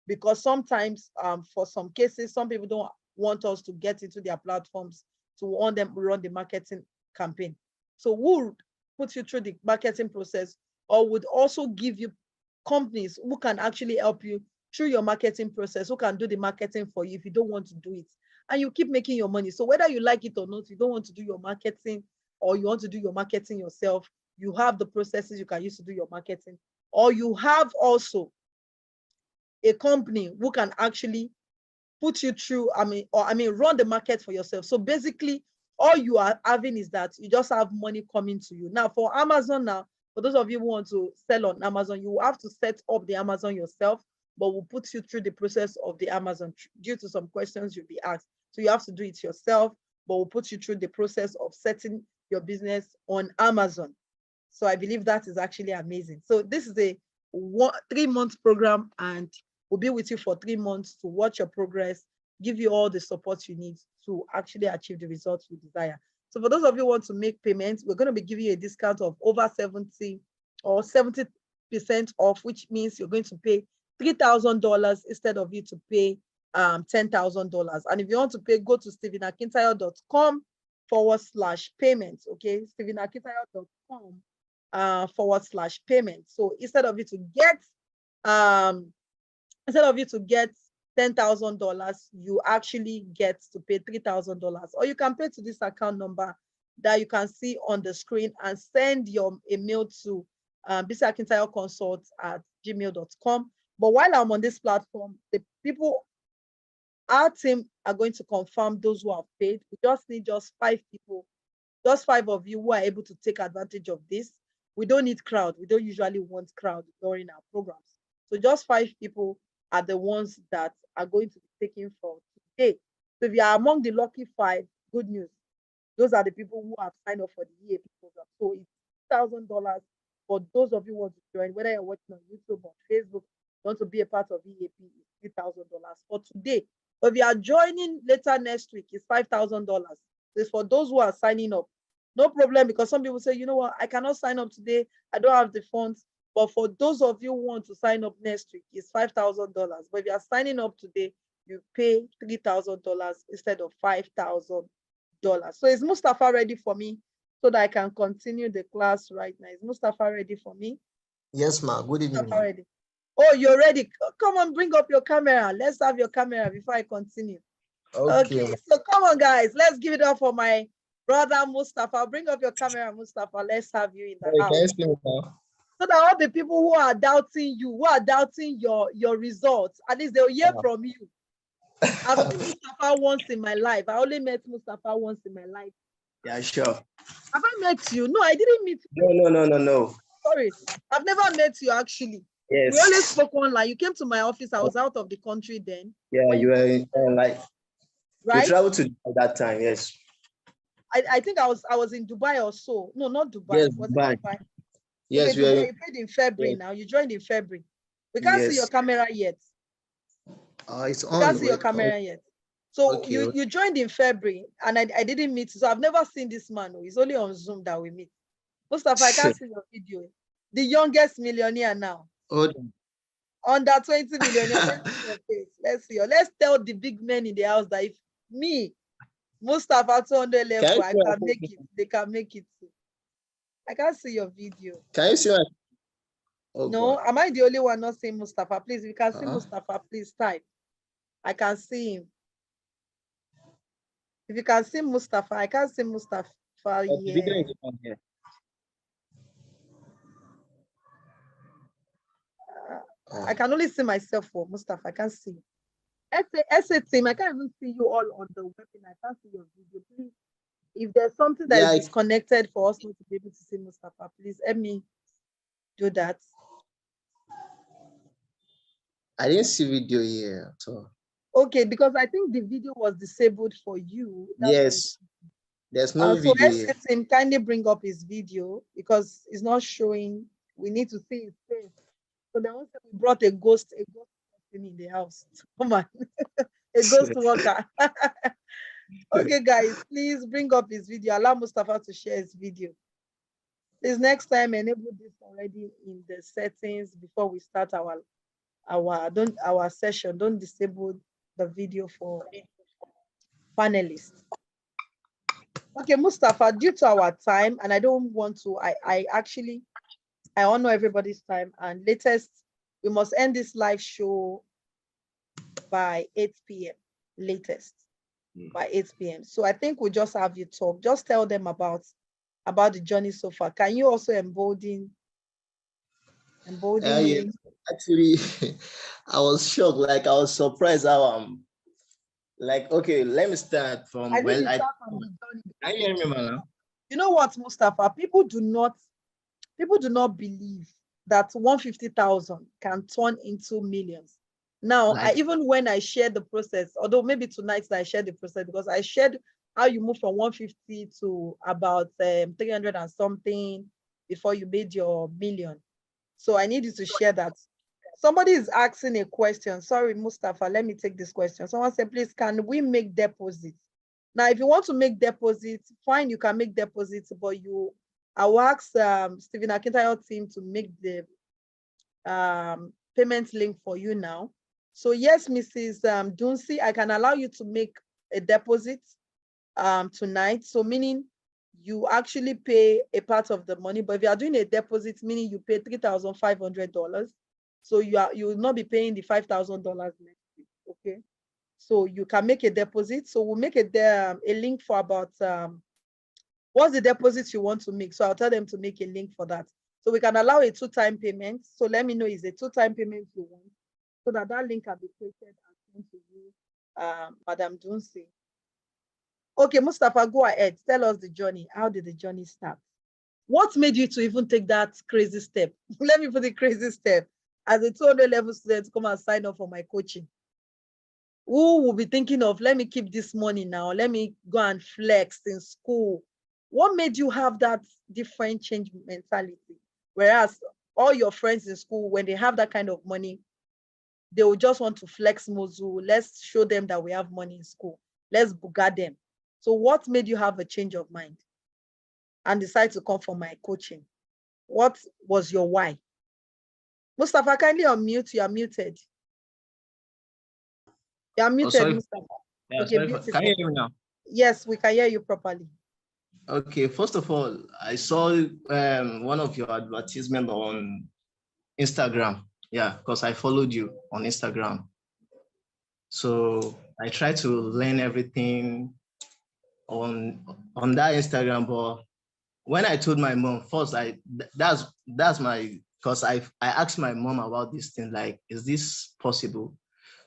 Because sometimes, for some cases, some people don't want us to get into their platforms to want them to run the marketing campaign. So we'll put you through the marketing process, or would also give you companies who can actually help you through your marketing process, who can do the marketing for you if you don't want to do it. And you keep making your money. So whether you like it or not, you don't want to do your marketing, or you want to do your marketing yourself, you have the processes you can use to do your marketing. Or you have also a company who can actually put you through, run the market for yourself. So basically, all you are having is that you just have money coming to you. Now, for Amazon now, for those of you who want to sell on Amazon, you will have to set up the Amazon yourself, but we'll put you through the process of the Amazon due to some questions you'll be asked. So you have to do it yourself, but we'll put you through the process of setting your business on Amazon. So I believe that is actually amazing. So this is a 3-month program, and we'll be with you for 3 months to watch your progress, give you all the support you need to actually achieve the results you desire. So for those of you who want to make payments, we're going to be giving you a discount of over 70 or 70% off, which means you're going to pay $3,000 instead of you to pay $10,000. And if you want to pay, go to stephenakintayo.com/payment. Okay, stephenakintayo.com/payment. So instead of you to get $10,000, you actually get to pay $3,000. Or you can pay to this account number that you can see on the screen and send your email to bcakintayoconsult@gmail.com. But while I'm on this platform, the people Our team are going to confirm those who have paid. We just need just 5 people, just 5 of you who are able to take advantage of this. We don't need crowd. We don't usually want crowd during our programs. So just 5 people are the ones that are going to be taken for today. So if you are among the lucky 5, good news. Those are the people who have signed up for the EAP program. So it's $1,000 for those of you who want to join, whether you're watching on YouTube or Facebook, want to be a part of EAP, it's $3,000 for today. But if you are joining later next week, it's $5,000. It's for those who are signing up. No problem, because some people say, you know what, I cannot sign up today. I don't have the funds. But for those of you who want to sign up next week, it's $5,000. But if you are signing up today, you pay $3,000 instead of $5,000. So is Mustafa ready for me so that I can continue the class right now? Is Mustafa ready for me? Yes, ma. Good evening. Mustafa ready? Oh, you're ready. Come on, bring up your camera. Let's have your camera before I continue. Okay, so come on, guys. Let's give it up for my brother Mustafa. Bring up your camera, Mustafa. Let's have you in the house. So that all the people who are doubting you, who are doubting your results, at least they'll hear from you. I've met Mustafa once in my life. I only met Mustafa once in my life. Yeah, sure. Have I met you? No, I didn't meet you. No. Sorry, I've never met you actually. Yes. We only spoke online. You came to my office. I was out of the country then. Yeah, you were like, right? You traveled to Dubai that time, yes. I think I was in Dubai or so. No, not Dubai. Yes, was Dubai. It Dubai? Yes, okay, Dubai, you paid in February now. You joined in February. We can't see your camera yet. It's on. We can't see your camera yet. So you joined in February, and I didn't meet you. So I've never seen this man. It's only on Zoom that we meet. Mustafa, I can't see your video. The youngest millionaire now. Under 20 million. Let's see. Let's tell the big men in the house that if me, Mustafa 200 level, I can make it. They can make it too. I can't see your video. Can you see my? No, am I the only one not seeing Mustafa? Please, if you can see Mustafa, please type. I can see him. If you can see Mustafa, I can't see Mustafa yet. I can only see myself for Mustafa. I can't see. SA team, I can't even see you all on the webinar. I can't see your video. Please, if there's something that is disconnected for us not to be able to see Mustafa, please help me do that. I didn't see video here at all. Okay, because I think the video was disabled for you. Yes, there's no video here. So SA kindly bring up his video because it's not showing. We need to see his face. So then also we brought a ghost person in the house. Come on, a ghost worker. Okay, guys, please bring up his video. Allow Mustafa to share his video. Please, next time, enable this already in the settings before we start our session. Don't disable the video for panelists. Okay, Mustafa, due to our time, and I don't want to, I honor everybody's time, and latest, we must end this live show by 8 p.m. latest. By 8 p.m. So I think we'll just have you talk. Just tell them about the journey so far. Can you also embolden me? Actually, I was shocked. Like I was surprised how like, okay, let me start from can you hear me, man? You know what, Mustafa? People do not believe that 150,000 can turn into millions. Now, even when I share the process, although maybe tonight I shared the process because I shared how you move from 150 to about 300 and something before you made your million. So I need you to share that. Somebody is asking a question. Sorry, Mustafa, let me take this question. Someone said, please, can we make deposits? Now, if you want to make deposits, fine, you can make deposits, but I will ask Stephen Akintayo team to make the payment link for you now. So yes, Mrs. Dunsi, I can allow you to make a deposit tonight. So meaning you actually pay a part of the money, but if you are doing a deposit, meaning you pay $3,500, so you will not be paying the $5,000 next week. Okay, so you can make a deposit. So we'll make a link for about what's the deposit you want to make. So I'll tell them to make a link for that. So we can allow a 2-time payment. So let me know, is a 2-time payment you want, so that link can be created and sent to you Madam Dunsi. Okay, Mustafa, go ahead. Tell us the journey. How did the journey start? What made you to even take that crazy step? Let me put the crazy step. As a 200 level student, come and sign up for my coaching. Who will be thinking of, let me keep this money now, let me go and flex in school? What made you have that different change mentality? Whereas all your friends in school, when they have that kind of money, they will just want to flex mozu. Let's show them that we have money in school. Let's buga them. So what made you have a change of mind and decide to come for my coaching? What was your why? Mustafa, kindly unmute. You are muted. You are Oh, muted, sorry. Mustafa. Yeah, Okay, sorry. beautiful. Can you hear me now? Yes, we can hear you properly. Okay, first of all, I saw one of your advertisement on Instagram. Yeah, because I followed you on Instagram. So I tried to learn everything on that Instagram, but when I told my mom first, that's my, because I asked my mom about this thing, like, is this possible?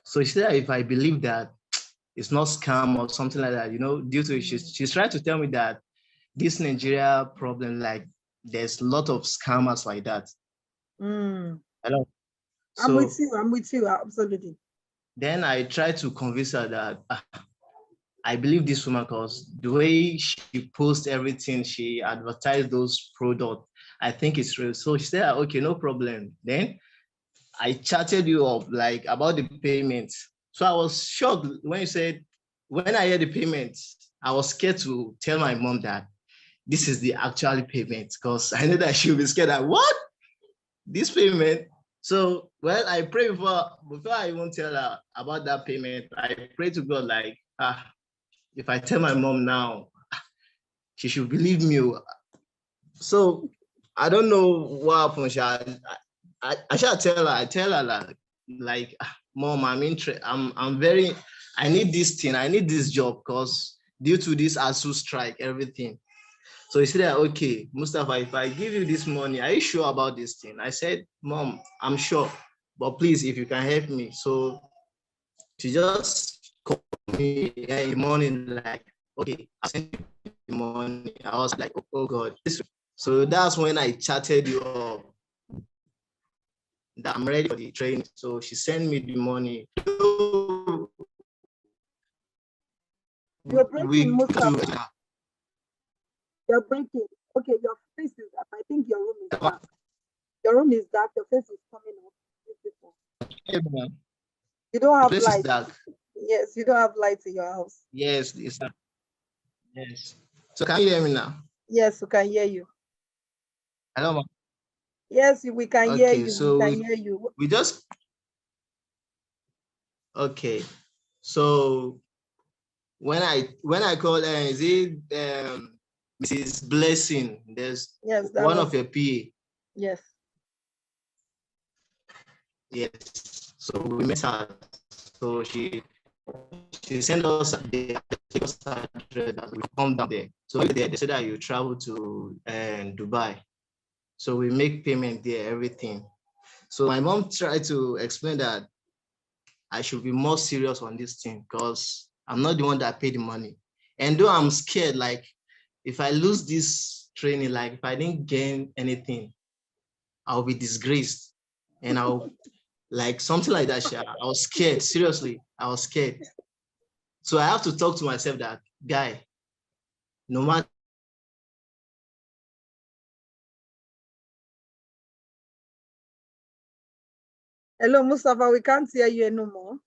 So she said if I believe that it's not scam or something like that, due to she's trying to tell me that this Nigeria problem, like there's a lot of scammers like that. Hello. I'm with So you, absolutely. then I tried to convince her that I believe this woman because the way she posts everything, she advertised those products, I think it's real. So she said, okay, no problem. Then I chatted you up like about the payment. So I was shocked when you said, when I heard the payment, I was scared to tell my mom that this is the actual payment because I know that she'll be scared that what? This payment? So, well, I pray before I even tell her about that payment, I pray to God like, if I tell my mom now, she should believe me. So I don't know what happened. I shall tell her. I tell her like Mom, I'm interested. I need this thing. I need this job because due to this ASU strike, everything. So he said, okay, Mustafa, if I give you this money, are you sure about this thing? I said, Mom, I'm sure, but please, if you can help me. So she just called me in the morning, like, okay, I sent you the money. I was like, oh God. So that's when I chatted you up that I'm ready for the training. So she sent me the money. You're breaking, Week two. Mustafa. You're breaking. Okay, your face is up. I think your room is dark. Your room is dark. Your face is coming up. You don't have Place is light. dark. Yes, you don't have light in your house. Yes, it's dark. Yes. So can you hear me now? Yes, we can hear you. Hello, ma'am. Yes, we can hear you. So we can hear you. We just okay. So when I called, is it Mrs. Blessing? There's Yes, that one was of your PA. yes. Yes. So we met her. So she sent us the address that we come down there. So they said that you travel to Dubai. So we make payment there, everything. So my mom tried to explain that I should be more serious on this thing because I'm not the one that paid the money. And though I'm scared, like if I lose this training, like if I didn't gain anything, I'll be disgraced. And I'll like something like that. I was scared. Seriously, I was scared. So I have to talk to myself that guy, no matter. Hello, Mustafa. We can't hear you anymore.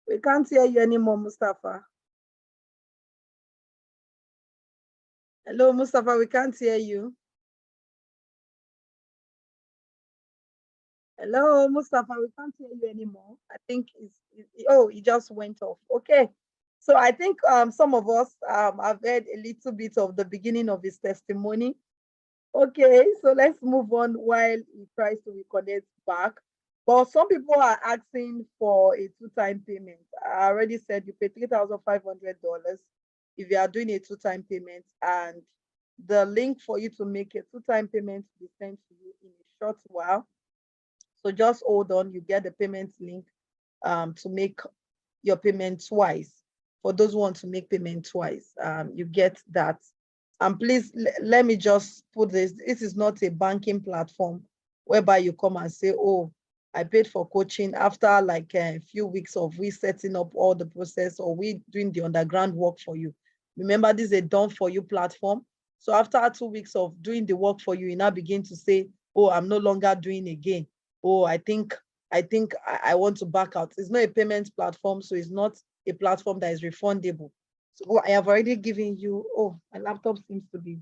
We can't hear you anymore, Mustafa. Hello, Mustafa. We can't hear you. Hello, Mustafa. We can't hear you anymore. I think he just went off. Okay. So I think some of us have heard a little bit of the beginning of his testimony. Okay, so let's move on while he tries to reconnect back. But some people are asking for a two-time payment. I already said you pay $3,500 if you are doing a two-time payment, and the link for you to make a two-time payment will be sent to you in a short while. So just hold on, you get the payment link to make your payment twice. For those who want to make payment twice, you get that. And please, let me just put this. This is not a banking platform whereby you come and say, oh, I paid for coaching after like a few weeks of we setting up all the process or we doing the underground work for you. Remember, this is a done for you platform. So after 2 weeks of doing the work for you, you now begin to say, oh, I'm no longer doing again. Oh, I think I want to back out. It's not a payment platform, so it's not a platform that is refundable. So I have already given you, oh, my laptop seems to be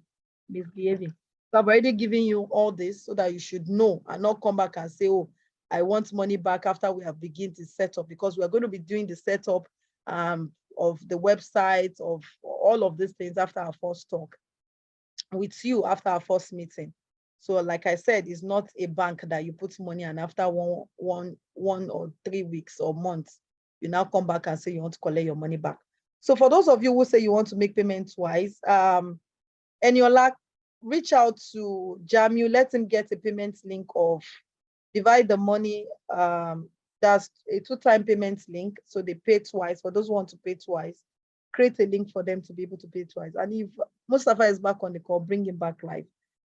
misbehaving. So I've already given you all this so that you should know and not come back and say, oh, I want money back after we have begun to set up, because we're going to be doing the setup of the website, of all of these things after our first talk with you, after our first meeting. So like I said, it's not a bank that you put money and after one or 3 weeks or months, you now come back and say you want to collect your money back. So for those of you who say you want to make payments wise, Eniola, reach out to Jamu, let him get a payment link of divide the money. That's a 2-time payment link, so they pay twice. For those who want to pay twice, create a link for them to be able to pay twice. And if Mustafa is back on the call, bring him back live.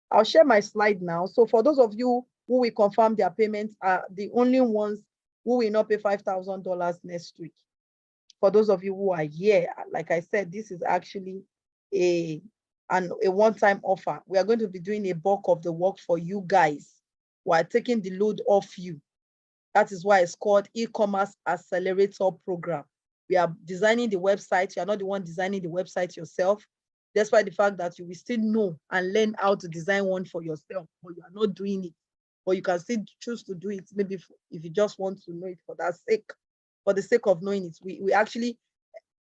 I'll share my slide now. So for those of you who will confirm their payments are the only ones who will not pay $5,000 next week. For those of you who are here, like I said, this is actually a one-time offer. We are going to be doing a bulk of the work for you guys. We are taking the load off you. That is why it's called E-commerce Accelerator Program. We are designing the website. You are not the one designing the website yourself, despite the fact that you will still know and learn how to design one for yourself, but you are not doing it. But you can still choose to do it, maybe if you just want to know it for that sake, for the sake of knowing it. We actually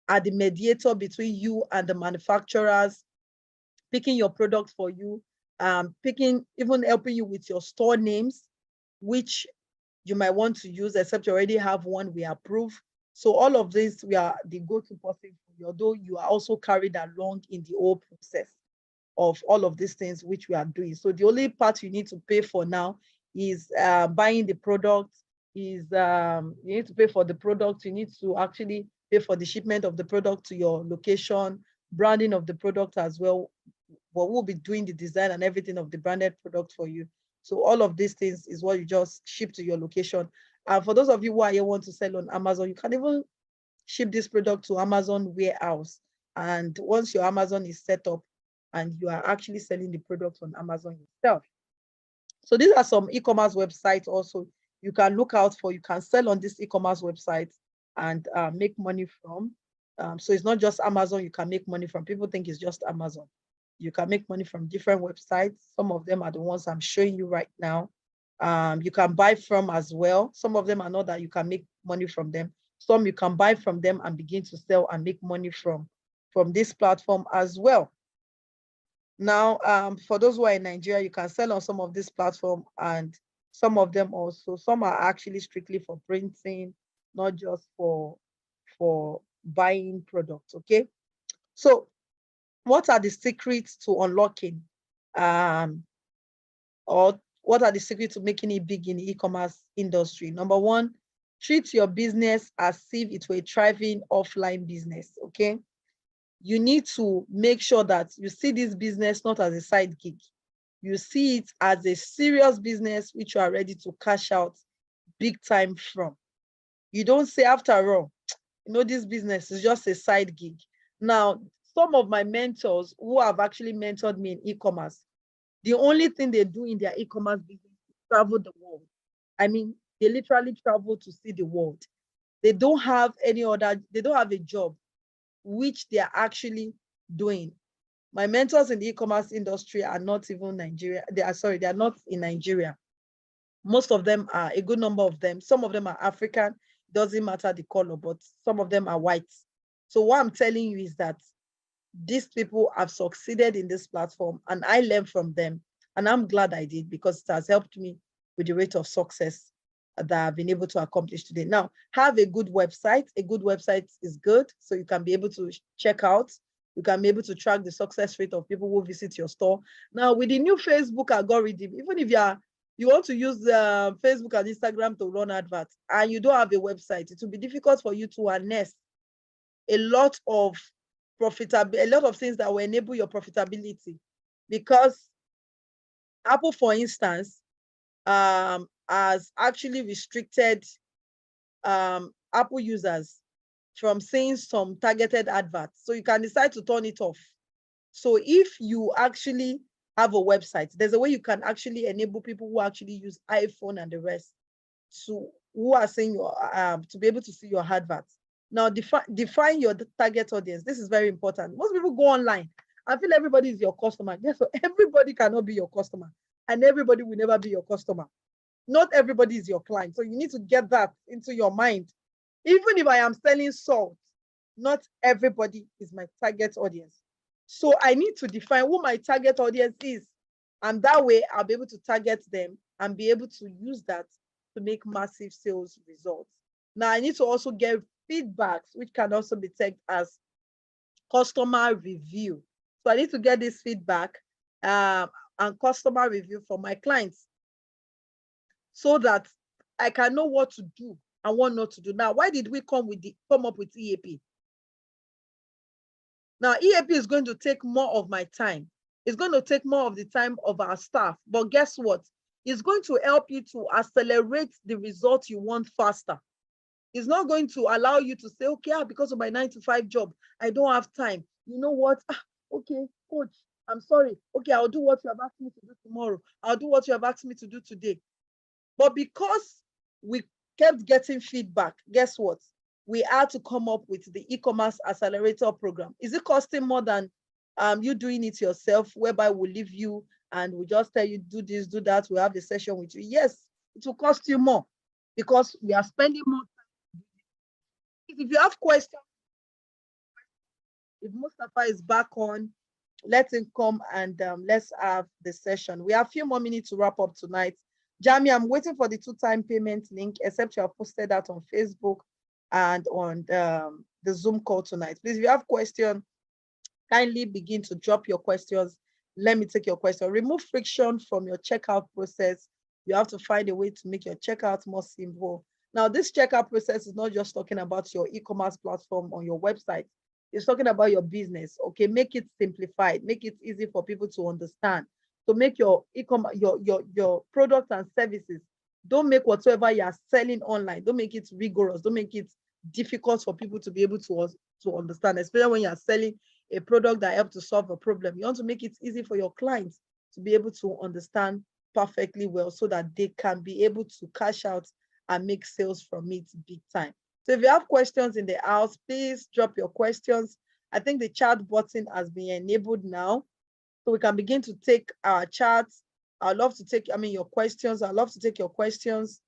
are the mediator between you and the manufacturers, picking your product for you, even helping you with your store names, which you might want to use, except you already have one we approve. So all of this, we are the go-to person for you, although you are also carried along in the whole process of all of these things which we are doing. So the only part you need to pay for now is buying the product, is you need to pay for the product, you need to actually pay for the shipment of the product to your location, branding of the product as well. But we'll be doing the design and everything of the branded product for you. So all of these things is what you just ship to your location. And for those of you who are here want to sell on Amazon, you can even ship this product to Amazon warehouse. And once your Amazon is set up and you are actually selling the product on Amazon yourself. So these are some e-commerce websites also you can look out for. You can sell on this e-commerce website and make money from. So it's not just Amazon you can make money from. People think it's just Amazon. You can make money from different websites. Some of them are the ones I'm showing you right now. You can buy from as well. Some of them are not that you can make money from them. Some you can buy from them and begin to sell and make money from this platform as well. Now, for those who are in Nigeria, you can sell on some of this platform, and some of them also, some are actually strictly for printing, not just for buying products, okay? So what are the secrets to unlocking or what are the secrets to making it big in the e-commerce industry? Number one, treat your business as if it were a thriving offline business, okay? You need to make sure that you see this business not as a side gig. You see it as a serious business which you are ready to cash out big time from. You don't say, after all, this business is just a side gig. Now, some of my mentors who have actually mentored me in e-commerce, the only thing they do in their e-commerce business is travel the world. I mean, they literally travel to see the world. They don't have they don't have a job which they are actually doing. My mentors in the e-commerce industry are not even Nigeria. They are not in Nigeria. Most of them are, a good number of them. Some of them are African, doesn't matter the color, but some of them are white. So what I'm telling you is that these people have succeeded in this platform and I learned from them. And I'm glad I did, because it has helped me with the rate of success that I've been able to accomplish today. Now, have a good website. A good website is good, so you can be able to check out. You can be able to track the success rate of people who visit your store. Now, with the new Facebook algorithm, even if you are You want to use Facebook and Instagram to run adverts, and you don't have a website, it will be difficult for you to harness a lot of profitability, a lot of things that will enable your profitability. Because Apple, for instance, has actually restricted Apple users from seeing some targeted adverts. So you can decide to turn it off. So if you actually have a website, there's a way you can actually enable people who actually use iPhone and the rest to who are seeing your to be able to see your adverts. Now define your target audience. This is very important. Most people go online and feel everybody is your customer. Yes, so everybody cannot be your customer, and everybody will never be your customer. Not everybody is your client. So you need to get that into your mind. Even if I am selling salt, not everybody is my target audience. So I need to define who my target audience is. And that way I'll be able to target them and be able to use that to make massive sales results. Now I need to also get feedbacks, which can also be tagged as customer review. So I need to get this feedback and customer review from my clients so that I can know what to do and what not to do. Now, why did we come up with EAP? Now, EAP is going to take more of my time. It's going to take more of the time of our staff. But guess what? It's going to help you to accelerate the results you want faster. It's not going to allow you to say, okay, because of my 9-to-5 job, I don't have time. You know what? Okay, coach, I'm sorry. Okay, I'll do what you have asked me to do tomorrow. I'll do what you have asked me to do today. But because we kept getting feedback, guess what? We had to come up with the e-commerce accelerator program. Is it costing more than you doing it yourself, whereby we leave you and we just tell you, do this, do that, we have the session with you? Yes, it will cost you more because we are spending more time. If you have questions, if Mustafa is back on, let him come and let's have the session. We have a few more minutes to wrap up tonight. Jamie, I'm waiting for the 2-time payment link, except you have posted that on Facebook and on the Zoom call tonight. Please, if you have questions, kindly begin to drop your questions. Let me take your question. Remove friction from your checkout process. You have to find a way to make your checkout more simple. Now, this checkout process is not just talking about your e-commerce platform on your website. It's talking about your business. Okay, make it simplified, make it easy for people to understand. To make your e-commerce, your products and services, don't make whatsoever you are selling online, don't make it rigorous, don't make it difficult for people to be able to understand, especially when you are selling a product that helps to solve a problem. You want to make it easy for your clients to be able to understand perfectly well so that they can be able to cash out and make sales from it big time. So if you have questions in the house, please drop your questions. I think the chat button has been enabled now, so we can begin to take our chats. I'd love to take, your questions. I'd love to take your questions.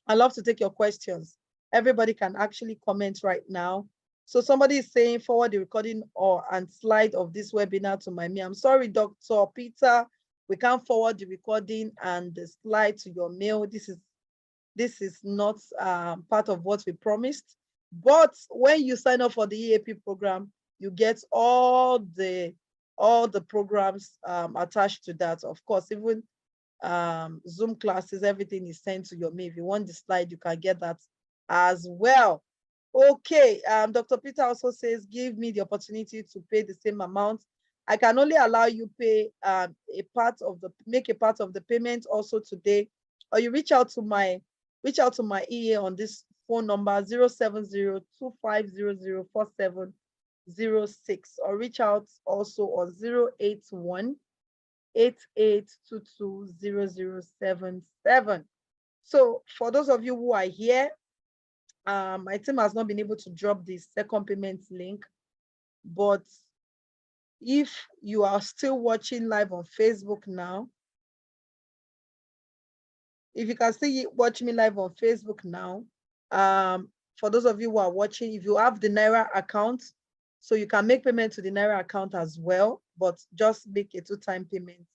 I'd love to take your questions. Everybody can actually comment right now. So somebody is saying forward the recording and slide of this webinar to my mail. I'm sorry, Dr. Peter, we can't forward the recording and the slide to your mail. This is not part of what we promised. But when you sign up for the EAP program, you get all the programs attached to that. Of course, even Zoom classes, everything is sent to your mail. If you want the slide, you can get that as well. Okay, Dr. Peter also says, give me the opportunity to pay the same amount. I can only allow you pay make a part of the payment also today, or you reach out to my EA on this phone number 070-2500-4706, or reach out also on 081-8822-0077. So for those of you who are here, my team has not been able to drop the second payment link, but if you are still watching live on Facebook now, if you can still watch me live on Facebook now, for those of you who are watching, if you have the Naira account, so you can make payment to the Naira account as well, but just make a 2-time payment,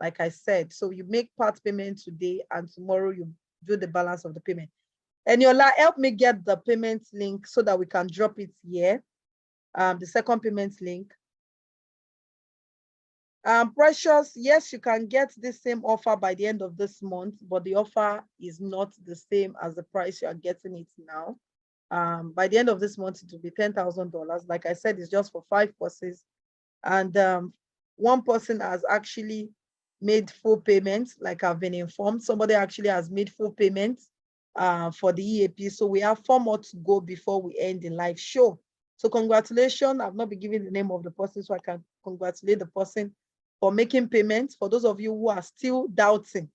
like I said. So you make part payment today and tomorrow you do the balance of the payment. And Yola, help me get the payment link so that we can drop it here. The second payment link. Precious, yes, you can get the same offer by the end of this month, but the offer is not the same as the price you are getting it now. By the end of this month, it will be $10,000. Like I said, it's just for 5 courses. And one person has actually made full payments, like I've been informed. Somebody actually has made full payments for the EAP. So we have 4 more to go before we end the live show. So congratulations. I've not been given the name of the person, so I can congratulate the person for making payments. For those of you who are still doubting,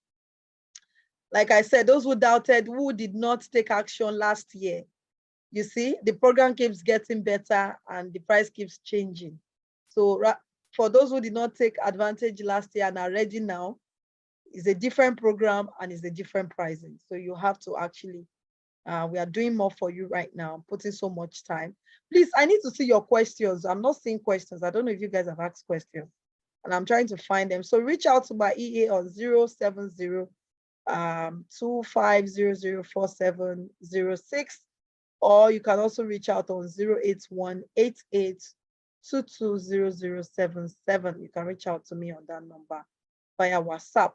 like I said, those who doubted, who did not take action last year, you see, the program keeps getting better and the price keeps changing. So for those who did not take advantage last year and are ready now, it's a different program and it's a different pricing. So you have to actually, we are doing more for you right now, putting so much time. Please, I need to see your questions. I'm not seeing questions. I don't know if you guys have asked questions and I'm trying to find them. So reach out to my EA on 070 25004706, or you can also reach out on 08188220077. You can reach out to me on that number via WhatsApp.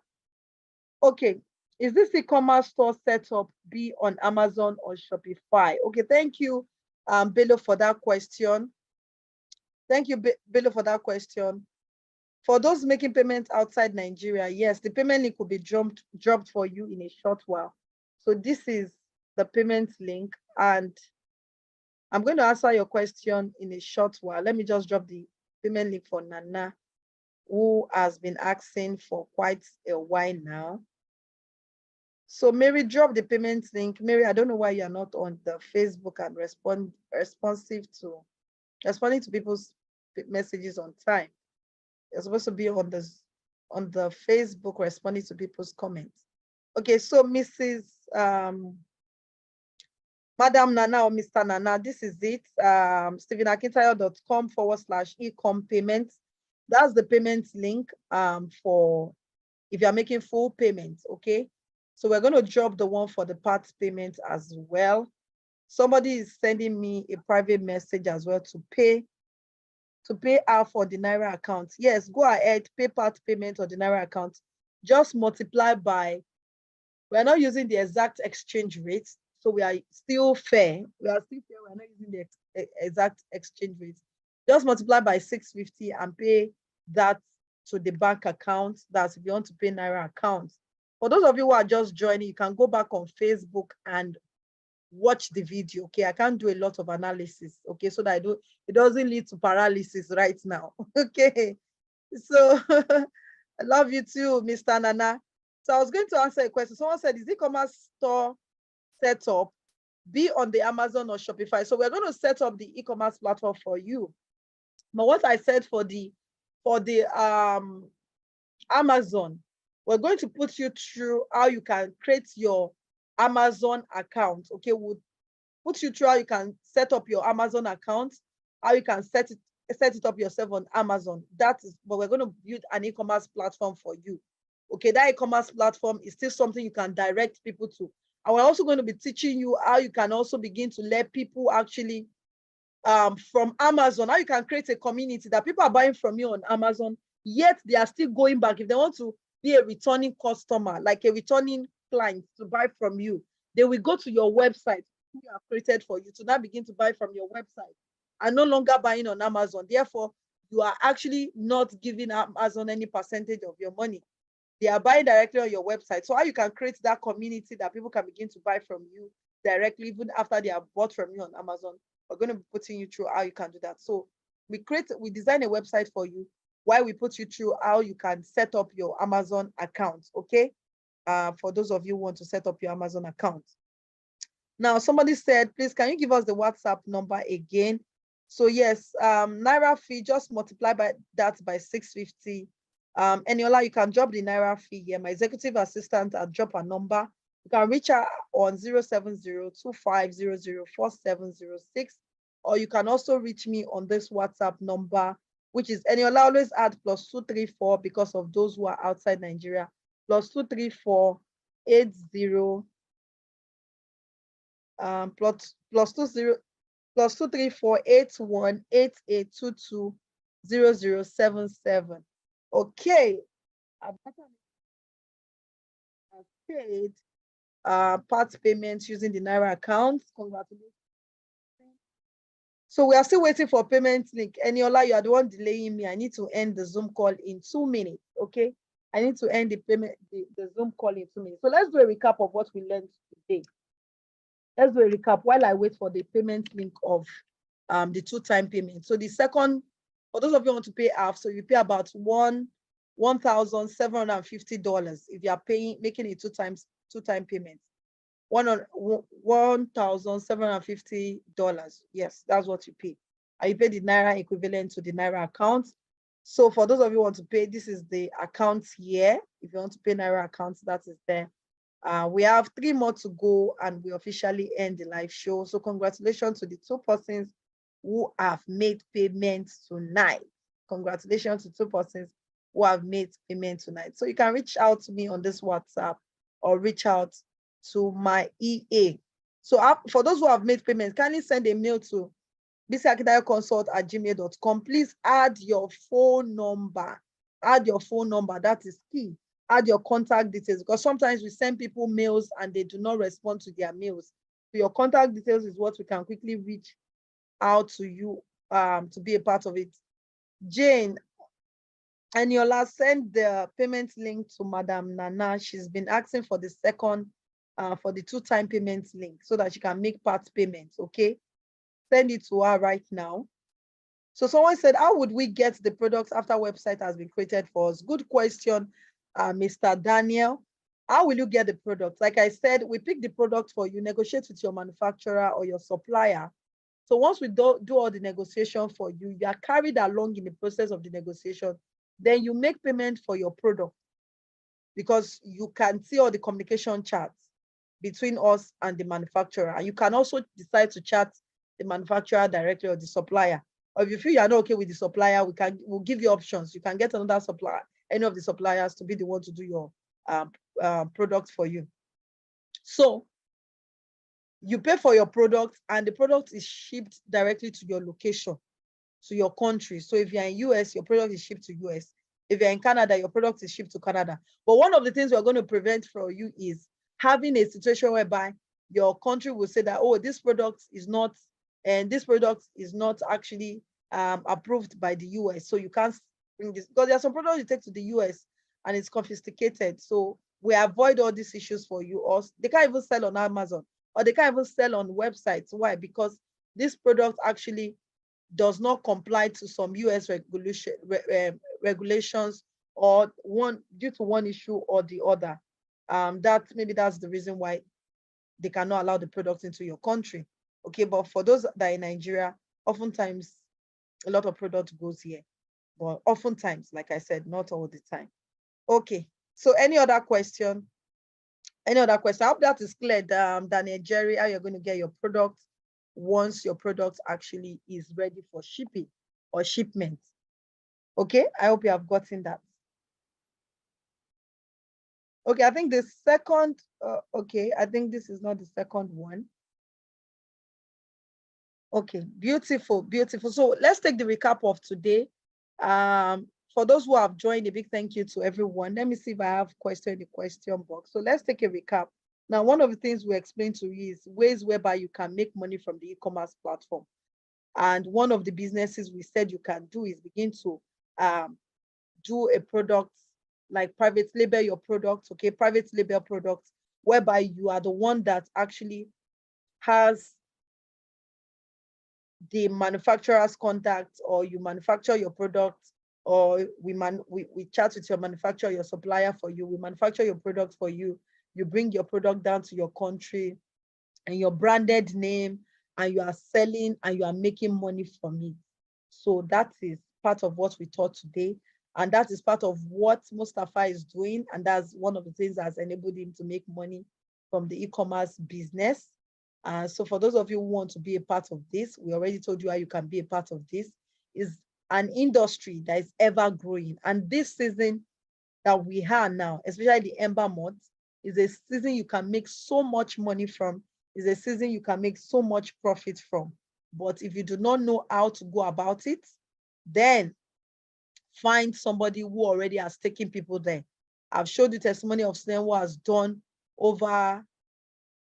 Okay, is this e-commerce store setup be on Amazon or Shopify? Okay, thank you, Bello, for that question. Thank you, Bello, for that question. For those making payments outside Nigeria, yes, the payment link will be dropped for you in a short while. So this is the payment link, and I'm going to answer your question in a short while. Let me just drop the payment link for Nana, who has been asking for quite a while now. So Mary, drop the payment link. Mary, I don't know why you're not on the Facebook and responding to people's messages on time. You're supposed to be on the Facebook responding to people's comments. Okay, so Mrs. Madam Nana or Mr. Nana, this is it. StephenAkintayo.com/ecom payments. That's the payment link for if you're making full payments. Okay, so we're going to drop the one for the part payment as well. Somebody is sending me a private message as well to pay out for the Naira account. Yes, go ahead, pay part payment or the Naira account. Just multiply by, we're not using the exact exchange rate, so we are still fair. We're not using the exact exchange rate. Just multiply by 650 and pay that to the bank account. That's if you want to pay Naira account. For those of you who are just joining, you can go back on Facebook and watch the video. Okay, I can't do a lot of analysis, okay, so that it doesn't lead to paralysis right now. Okay, so I love you too, Mr. Nana. So I was going to answer a question. Someone said, is e-commerce store setup be on the Amazon or Shopify? So we're going to set up the e-commerce platform for you. But what I said for the Amazon, we're going to put you through how you can create your Amazon account. Okay, we'll put you through how you can set up your Amazon account, how you can set it up yourself on Amazon. That is, but we're going to build an e-commerce platform for you. Okay, that e-commerce platform is still something you can direct people to. And we're also going to be teaching you how you can also begin to let people actually from Amazon, how you can create a community that people are buying from you on Amazon, yet they are still going back. If they want to be a returning customer, like a returning client to buy from you, they will go to your website you have created for you to now begin to buy from your website and no longer buying on Amazon. Therefore, you are actually not giving Amazon any percentage of your money. They are buying directly on your website. So how you can create that community that people can begin to buy from you directly, even after they have bought from you on Amazon. We're going to be putting you through how you can do that. So we design a website for you while we put you through how you can set up your Amazon account, okay? For those of you who want to set up your Amazon account. Now, somebody said, please, can you give us the WhatsApp number again? So yes, Naira fee, just multiply that by 650. Eniola, you can drop the Naira fee here. My executive assistant, I'll drop a number. You can reach her on 070-2500-4706, or you can also reach me on this WhatsApp number, which is, Eniola, always add +234 because of those who are outside Nigeria, +234 80 +234 81 8822 0077. Okay. Abacha has paid part payments using the Naira account. Congratulations. So we are still waiting for payment link. Eniola, you are the one delaying me. I need to end the Zoom call in 2 minutes. Okay. I need to end the payment, the Zoom call in 2 minutes. So let's do a recap of what we learned today. Let's do a recap while I wait for the payment link of the 2-time payment. So the second, for those of you who want to pay half, so you pay about $1,750 if you are making a two-time payment. $1,750. Yes, that's what you pay. And you pay the Naira equivalent to the Naira account. So for those of you who want to pay, this is the account here. If you want to pay Naira accounts, that is there. We have 3 more to go and we officially end the live show. So congratulations to the 2 persons who have made payments tonight. Congratulations to 2 persons who have made payment tonight. So you can reach out to me on this WhatsApp or reach out to my EA. So for those who have made payments, kindly send a mail to bcakidayoconsult@gmail.com. Please add your phone number. Add your phone number. That is key. Add your contact details, because sometimes we send people mails and they do not respond to their mails. So your contact details is what we can quickly reach out to you to be a part of it. Jane, Eniola, send the payment link to Madam Nana. She's been asking for the second, for the 2-time payment link so that she can make part payments, okay? Send it to her right now. So someone said, how would we get the products after website has been created for us? Good question, Mr. Daniel. How will you get the product? Like I said, we pick the product for you, negotiate with your manufacturer or your supplier. So once we do all the negotiation for you, you are carried along in the process of the negotiation. Then you make payment for your product because you can see all the communication chats between us and the manufacturer. And you can also decide to chat the manufacturer directly or the supplier. Or if you feel you're not okay with the supplier, we'll give you options. You can get another supplier, any of the suppliers, to be the one to do your product for you. So you pay for your product and the product is shipped directly to your location, to your country. So if you're in US, your product is shipped to US. If you're in Canada, your product is shipped to Canada. But one of the things we're going to prevent for you is having a situation whereby your country will say that, oh, this product is not, and this product is not actually approved by the US. So you can't bring this, because there are some products you take to the US and it's confiscated. So we avoid all these issues for you. Or they can't even sell on Amazon, or they can't even sell on websites. Why? Because this product actually does not comply to some US regulations, or due to one issue or the other. Maybe that's the reason why they cannot allow the product into your country. Okay, but for those that are in Nigeria, oftentimes a lot of product goes here. But oftentimes, like I said, not all the time. Okay, so any other question? Any other question? I hope that is clear, Daniel Jerry, how you're going to get your product once your product actually is ready for shipping or shipment. Okay, I hope you have gotten that. Okay, I think the second, okay, I think this is not the second one. Okay, beautiful, beautiful. So let's take the recap of today. For those who have joined, a big thank you to everyone. Let me see if I have question in the question box. So let's take a recap. Now, one of the things we explained to you is ways whereby you can make money from the e-commerce platform. And one of the businesses we said you can do is begin to do a product, like private label your products, okay? Private label products, whereby you are the one that actually has the manufacturer's contact, or you manufacture your product, or we chat with your manufacturer, your supplier for you, we manufacture your product for you, you bring your product down to your country and your branded name, and you are selling and you are making money from it. So that is part of what we taught today. And that is part of what Mustafa is doing. And that's one of the things that has enabled him to make money from the e-commerce business. So for those of you who want to be a part of this, we already told you how you can be a part of this. Is an industry that is ever growing. And this season that we have now, especially the Ember months, is a season you can make so much money from, is a season you can make so much profit from. But if you do not know how to go about it, then find somebody who already has taken people there. I've showed you testimony of student who has done over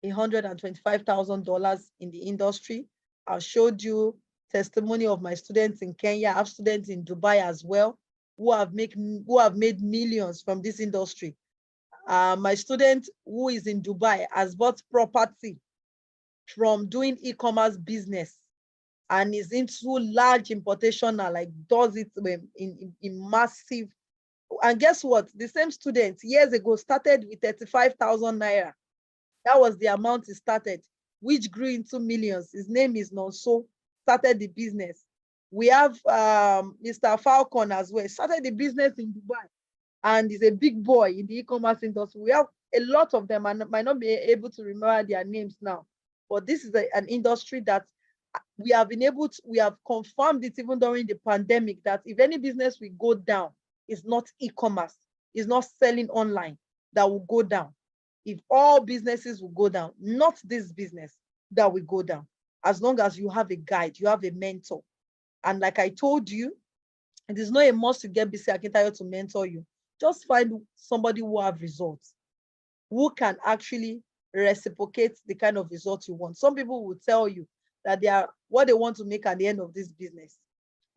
$125,000 in the industry. I've showed you testimony of my students in Kenya. I have students in Dubai as well who have made millions from this industry. My student who is in Dubai has bought property from doing e-commerce business and is into large importation now, like does it in massive. And guess what? The same student years ago started with 35,000 naira. That was the amount he started, which grew into millions. His name is Nonso, started the business. We have Mr. Falcon as well, started the business in Dubai and is a big boy in the e-commerce industry. We have a lot of them, and might not be able to remember their names now, but this is an industry that we have been able to, we have confirmed it even during the pandemic, that if any business will go down, it's not e-commerce, it's not selling online that will go down. If all businesses will go down, not this business that will go down, as long as you have a guide, you have a mentor. And like I told you, it is not a must to get BC Akintayo to mentor you. Just find somebody who have results, who can actually reciprocate the kind of results you want. Some people will tell you that they are what they want to make at the end of this business.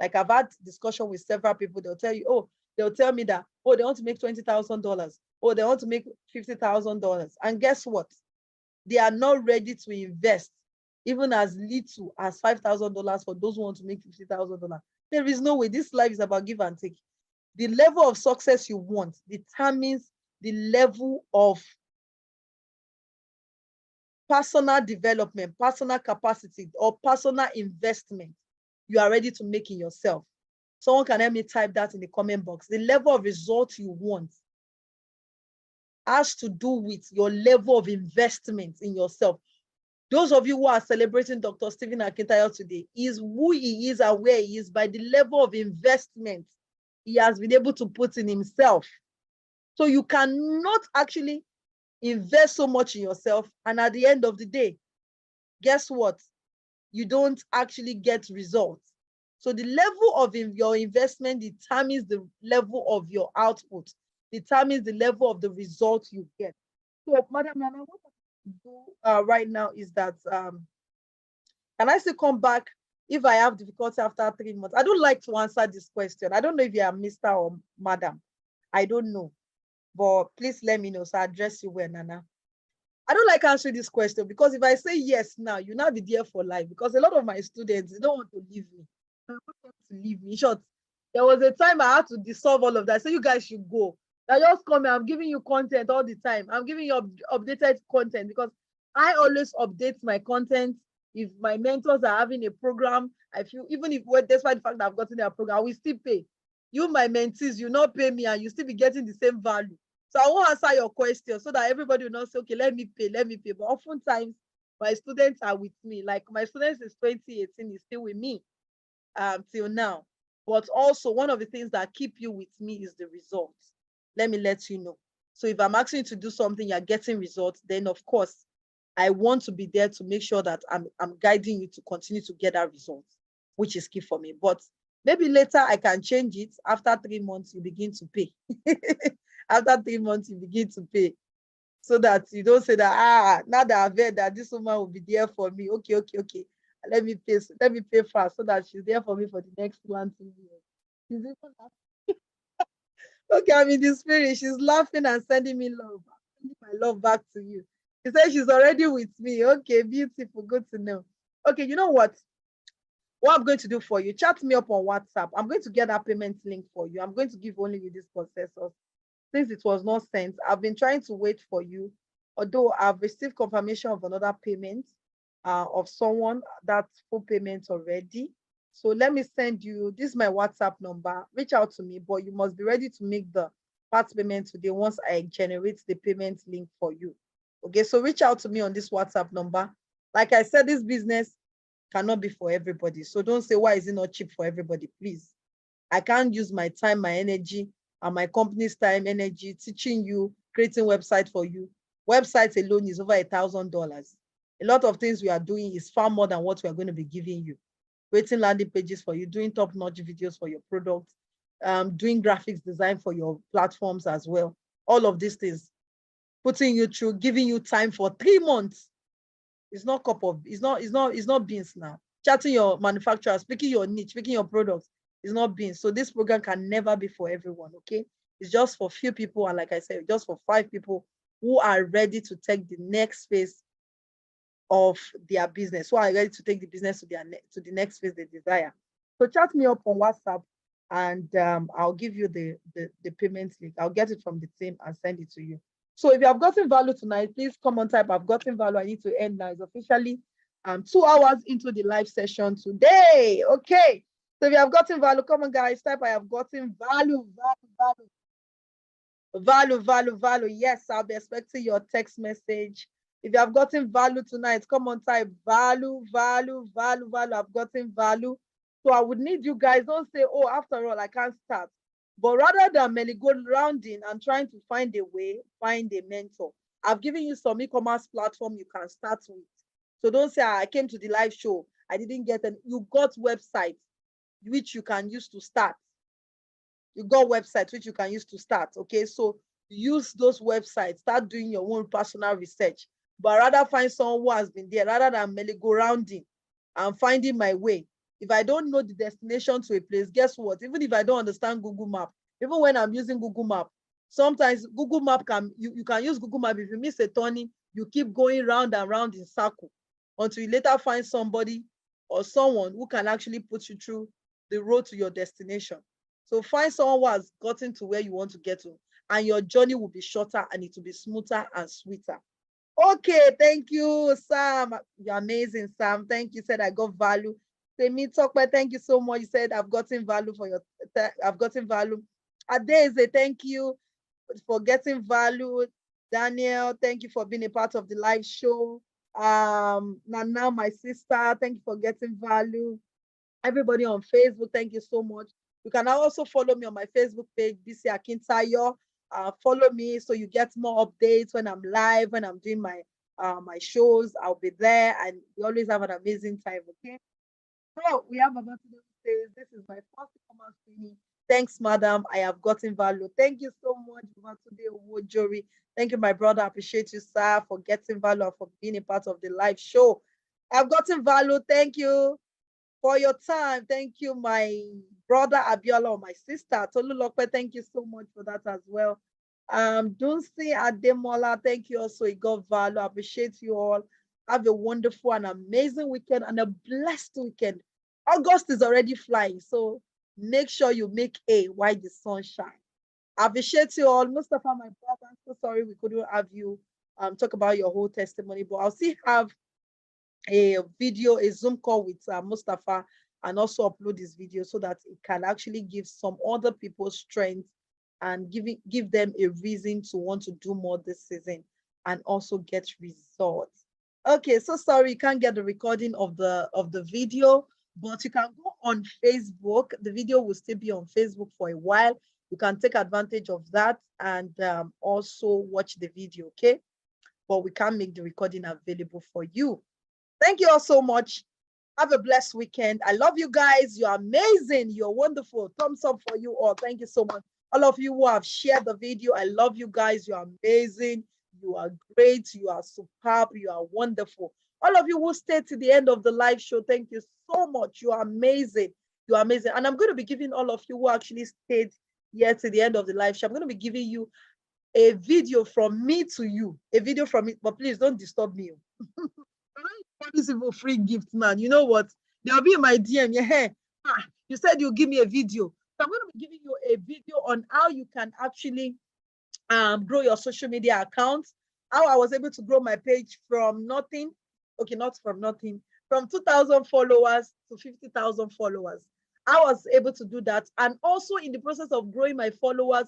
Like I've had discussion with several people, they'll tell you, oh, they'll tell me that, oh, they want to make $20,000, or they want to make $50,000. And guess what? They are not ready to invest even as little as $5,000 for those who want to make $50,000. There is no way. This life is about give and take. The level of success you want determines the level of personal development, personal capacity, or personal investment you are ready to make in yourself. Someone can help me type that in the comment box. The level of results you want has to do with your level of investment in yourself. Those of you who are celebrating Dr. Stephen Akintayo today is who he is and where he is by the level of investment he has been able to put in himself. So you cannot actually invest so much in yourself, and at the end of the day, guess what? You don't actually get results. So the level of your investment determines the level of your output, determines the level of the results you get. So, Madam Nana, what I do right now is that, can I still come back if I have difficulty after 3 months? I don't like to answer this question. I don't know if you are Mr. or Madam. I don't know. But please let me know, so I address you well, Nana. I don't like answering this question because if I say yes now, you'll not be there for life, because a lot of my students, they don't want to leave me. They don't want to leave me. In short, there was a time I had to dissolve all of that. So you guys should go. Now just come here. I'm giving you content all the time. I'm giving you updated content because I always update my content. If my mentors are having a program, I feel, even if, well, despite the fact that I've gotten their program, I will still pay. You, my mentees, you not pay me and you still be getting the same value. So I won't answer your question so that everybody will not say, okay, let me pay. But oftentimes, my students are with me. Like my students is 2018 is still with me till now. But also one of the things that keep you with me is the results. Let me let you know. So if I'm asking you to do something, you're getting results, then of course, I want to be there to make sure that I'm guiding you to continue to get that result, which is key for me. But maybe later I can change it. After 3 months, you begin to pay. After 3 months, you begin to pay. So that you don't say that, now that I've heard that this woman will be there for me. Okay. Let me pay fast so that she's there for me for the next 1-2 years. Okay, I'm in the spirit. She's laughing and sending me love. I'm sending my love back to you. She said she's already with me. Okay, beautiful. Good to know. Okay, you know what? What I'm going to do for you, chat me up on WhatsApp. I'm going to get that payment link for you. I'm going to give only you this processor. Since it was not sent, I've been trying to wait for you. Although I've received confirmation of another payment of someone, that's full payment already. So let me send you, this is my WhatsApp number. Reach out to me, but you must be ready to make the part payment today once I generate the payment link for you. Okay, so reach out to me on this WhatsApp number. Like I said, this business cannot be for everybody. So don't say, why is it not cheap for everybody? Please. I can't use my time, my energy, and my company's time, energy, teaching you, creating website for you. Websites alone is over $1,000. A lot of things we are doing is far more than what we are going to be giving you. Creating landing pages for you, doing top-notch videos for your products, doing graphics design for your platforms as well. All of these things, putting you through, giving you time for 3 months. It's not it's not beans now. Chatting your manufacturers, picking your niche, picking your products is not beans. So this program can never be for everyone, okay? It's just for few people, and like I said, just for 5 people who are ready to take the next phase of their business, who are ready to take the business to the next phase they desire. So chat me up on WhatsApp, and I'll give you the payment link. I'll get it from the team and send it to you. So if you have gotten value tonight, please come on, type I've gotten value. I need to end now. It's officially 2 hours into the live session today. Okay. So if you have gotten value, come on, guys, type I have gotten value. Yes, I'll be expecting your text message. If you have gotten value tonight, come on, type value. I've gotten value. So I would need you guys, don't say, oh, after all, I can't start. But rather than merry-go-rounding and trying to find a way, find a mentor. I've given you some e-commerce platform you can start with. So don't say, I came to the live show, I didn't get an. You got websites which you can use to start. You got websites which you can use to start. Okay, so use those websites, start doing your own personal research. But rather find someone who has been there, rather than merry-go-rounding and finding my way. If I don't know the destination to a place, guess what? Even if I don't understand Google Map, even when I'm using Google Map, sometimes Google Map you can use Google Map. If you miss a turning, you keep going round and round in circle until you later find somebody or someone who can actually put you through the road to your destination. So find someone who has gotten to where you want to get to, and your journey will be shorter and it will be smoother and sweeter. Okay, thank you, Sam. You're amazing, Sam. Thank you. Said I got value. Semi Tokwe, thank you so much. You said I've gotten value for your. I've gotten value. Adeze, thank you for getting value. Daniel, thank you for being a part of the live show. Nana, my sister, thank you for getting value. Everybody on Facebook, thank you so much. You can also follow me on my Facebook page, BC Akintayo. Follow me so you get more updates when I'm live, when I'm doing my shows. I'll be there, and we always have an amazing time. Okay. So we have about to say this is my first e-commerce training. Thanks, madam. I have gotten value. Thank you so much, today, Wojori. Thank you, my brother. I appreciate you, sir, for getting value and for being a part of the live show. I've gotten value. Thank you for your time. Thank you, my brother Abiola, or my sister Tolu Lokpe. Thank you so much for that as well. Dunsi Ademola, thank you also. It got value. I appreciate you all. Have a wonderful and amazing weekend and a blessed weekend. August is already flying, so make sure you make a while the sun shines. I appreciate you all. Mustafa, my brother, I'm so sorry we couldn't have you talk about your whole testimony, but I'll still have a video, a Zoom call with Mustafa, and also upload this video so that it can actually give some other people strength and give them a reason to want to do more this season and also get results. Okay, so sorry you can't get the recording of the video, but you can go on Facebook. The video will still be on Facebook for a while. You can take advantage of that and also watch the video, okay? But we can't make the recording available for you. Thank you all so much. Have a blessed weekend. I love you guys. You're amazing. You're wonderful. Thumbs up for you all. Thank you so much. All of you who have shared the video, I love you guys. You're amazing. You are great. You are superb. You are wonderful. All of you who stayed to the end of the live show, thank you so much. You are amazing. You are amazing. And I'm going to be giving all of you who actually stayed here to the end of the live show, I'm going to be giving you a video from me to you. A video from me, but please don't disturb me. This is a free gift, man. You know what? They'll be in my DM. Yeah, you said you'll give me a video. So I'm going to be giving you a video on how you can actually grow your social media account. How I was able to grow my page from nothing. Okay, not from nothing. From 2,000 followers to 50,000 followers. I was able to do that. And also in the process of growing my followers,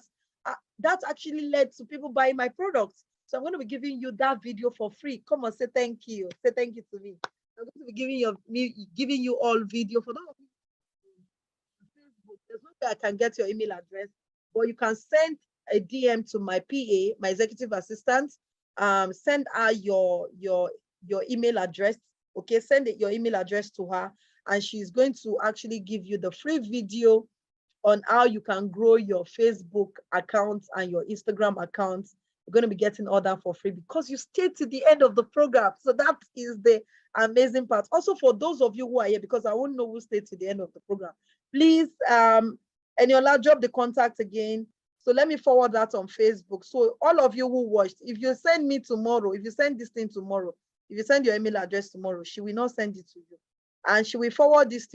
that actually led to people buying my products. So I'm going to be giving you that video for free. Come on, say thank you. Say thank you to me. I'm going to be giving you all video for those of you on Facebook. There's no way I can get your email address, but you can send a DM to my PA, my executive assistant. Send her your email address. Okay, send your email address to her, and she's going to actually give you the free video on how you can grow your Facebook account and your Instagram account. You're going to be getting all that for free because you stayed to the end of the program. So that is the amazing part. Also, for those of you who are here, because I won't know who stayed to the end of the program, please, Eniola, drop the contact again. So let me forward that on Facebook. So all of you who watched, if you send me tomorrow, if you send this thing tomorrow, if you send your email address tomorrow, she will not send it to you. And she will forward this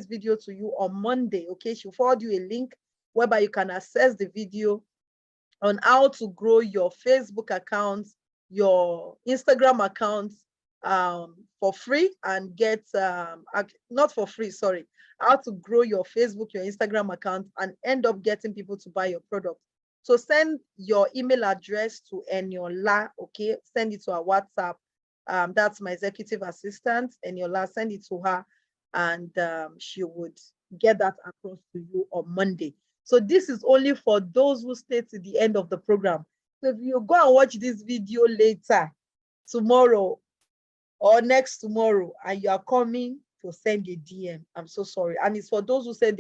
video to you on Monday. Okay, she'll forward you a link whereby you can access the video on how to grow your Facebook account, your Instagram account for free, and get not for free, sorry, how to grow your Facebook, your Instagram account, and end up getting people to buy your product. So send your email address to Eniola, okay? Send it to our WhatsApp. That's my executive assistant, Eniola. Send it to her, and she would get that across to you on Monday. So this is only for those who stay to the end of the program. So if you go and watch this video later, tomorrow or next tomorrow, and you are coming to send a DM, I'm so sorry. And it's for those who send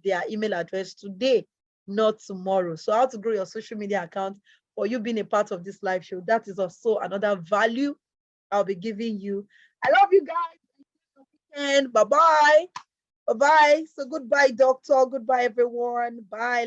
their email address today, not tomorrow. So how to grow your social media account for you being a part of this live show. That is also another value I'll be giving you. I love you guys. And bye-bye. Bye-bye. So goodbye, doctor. Goodbye, everyone. Bye.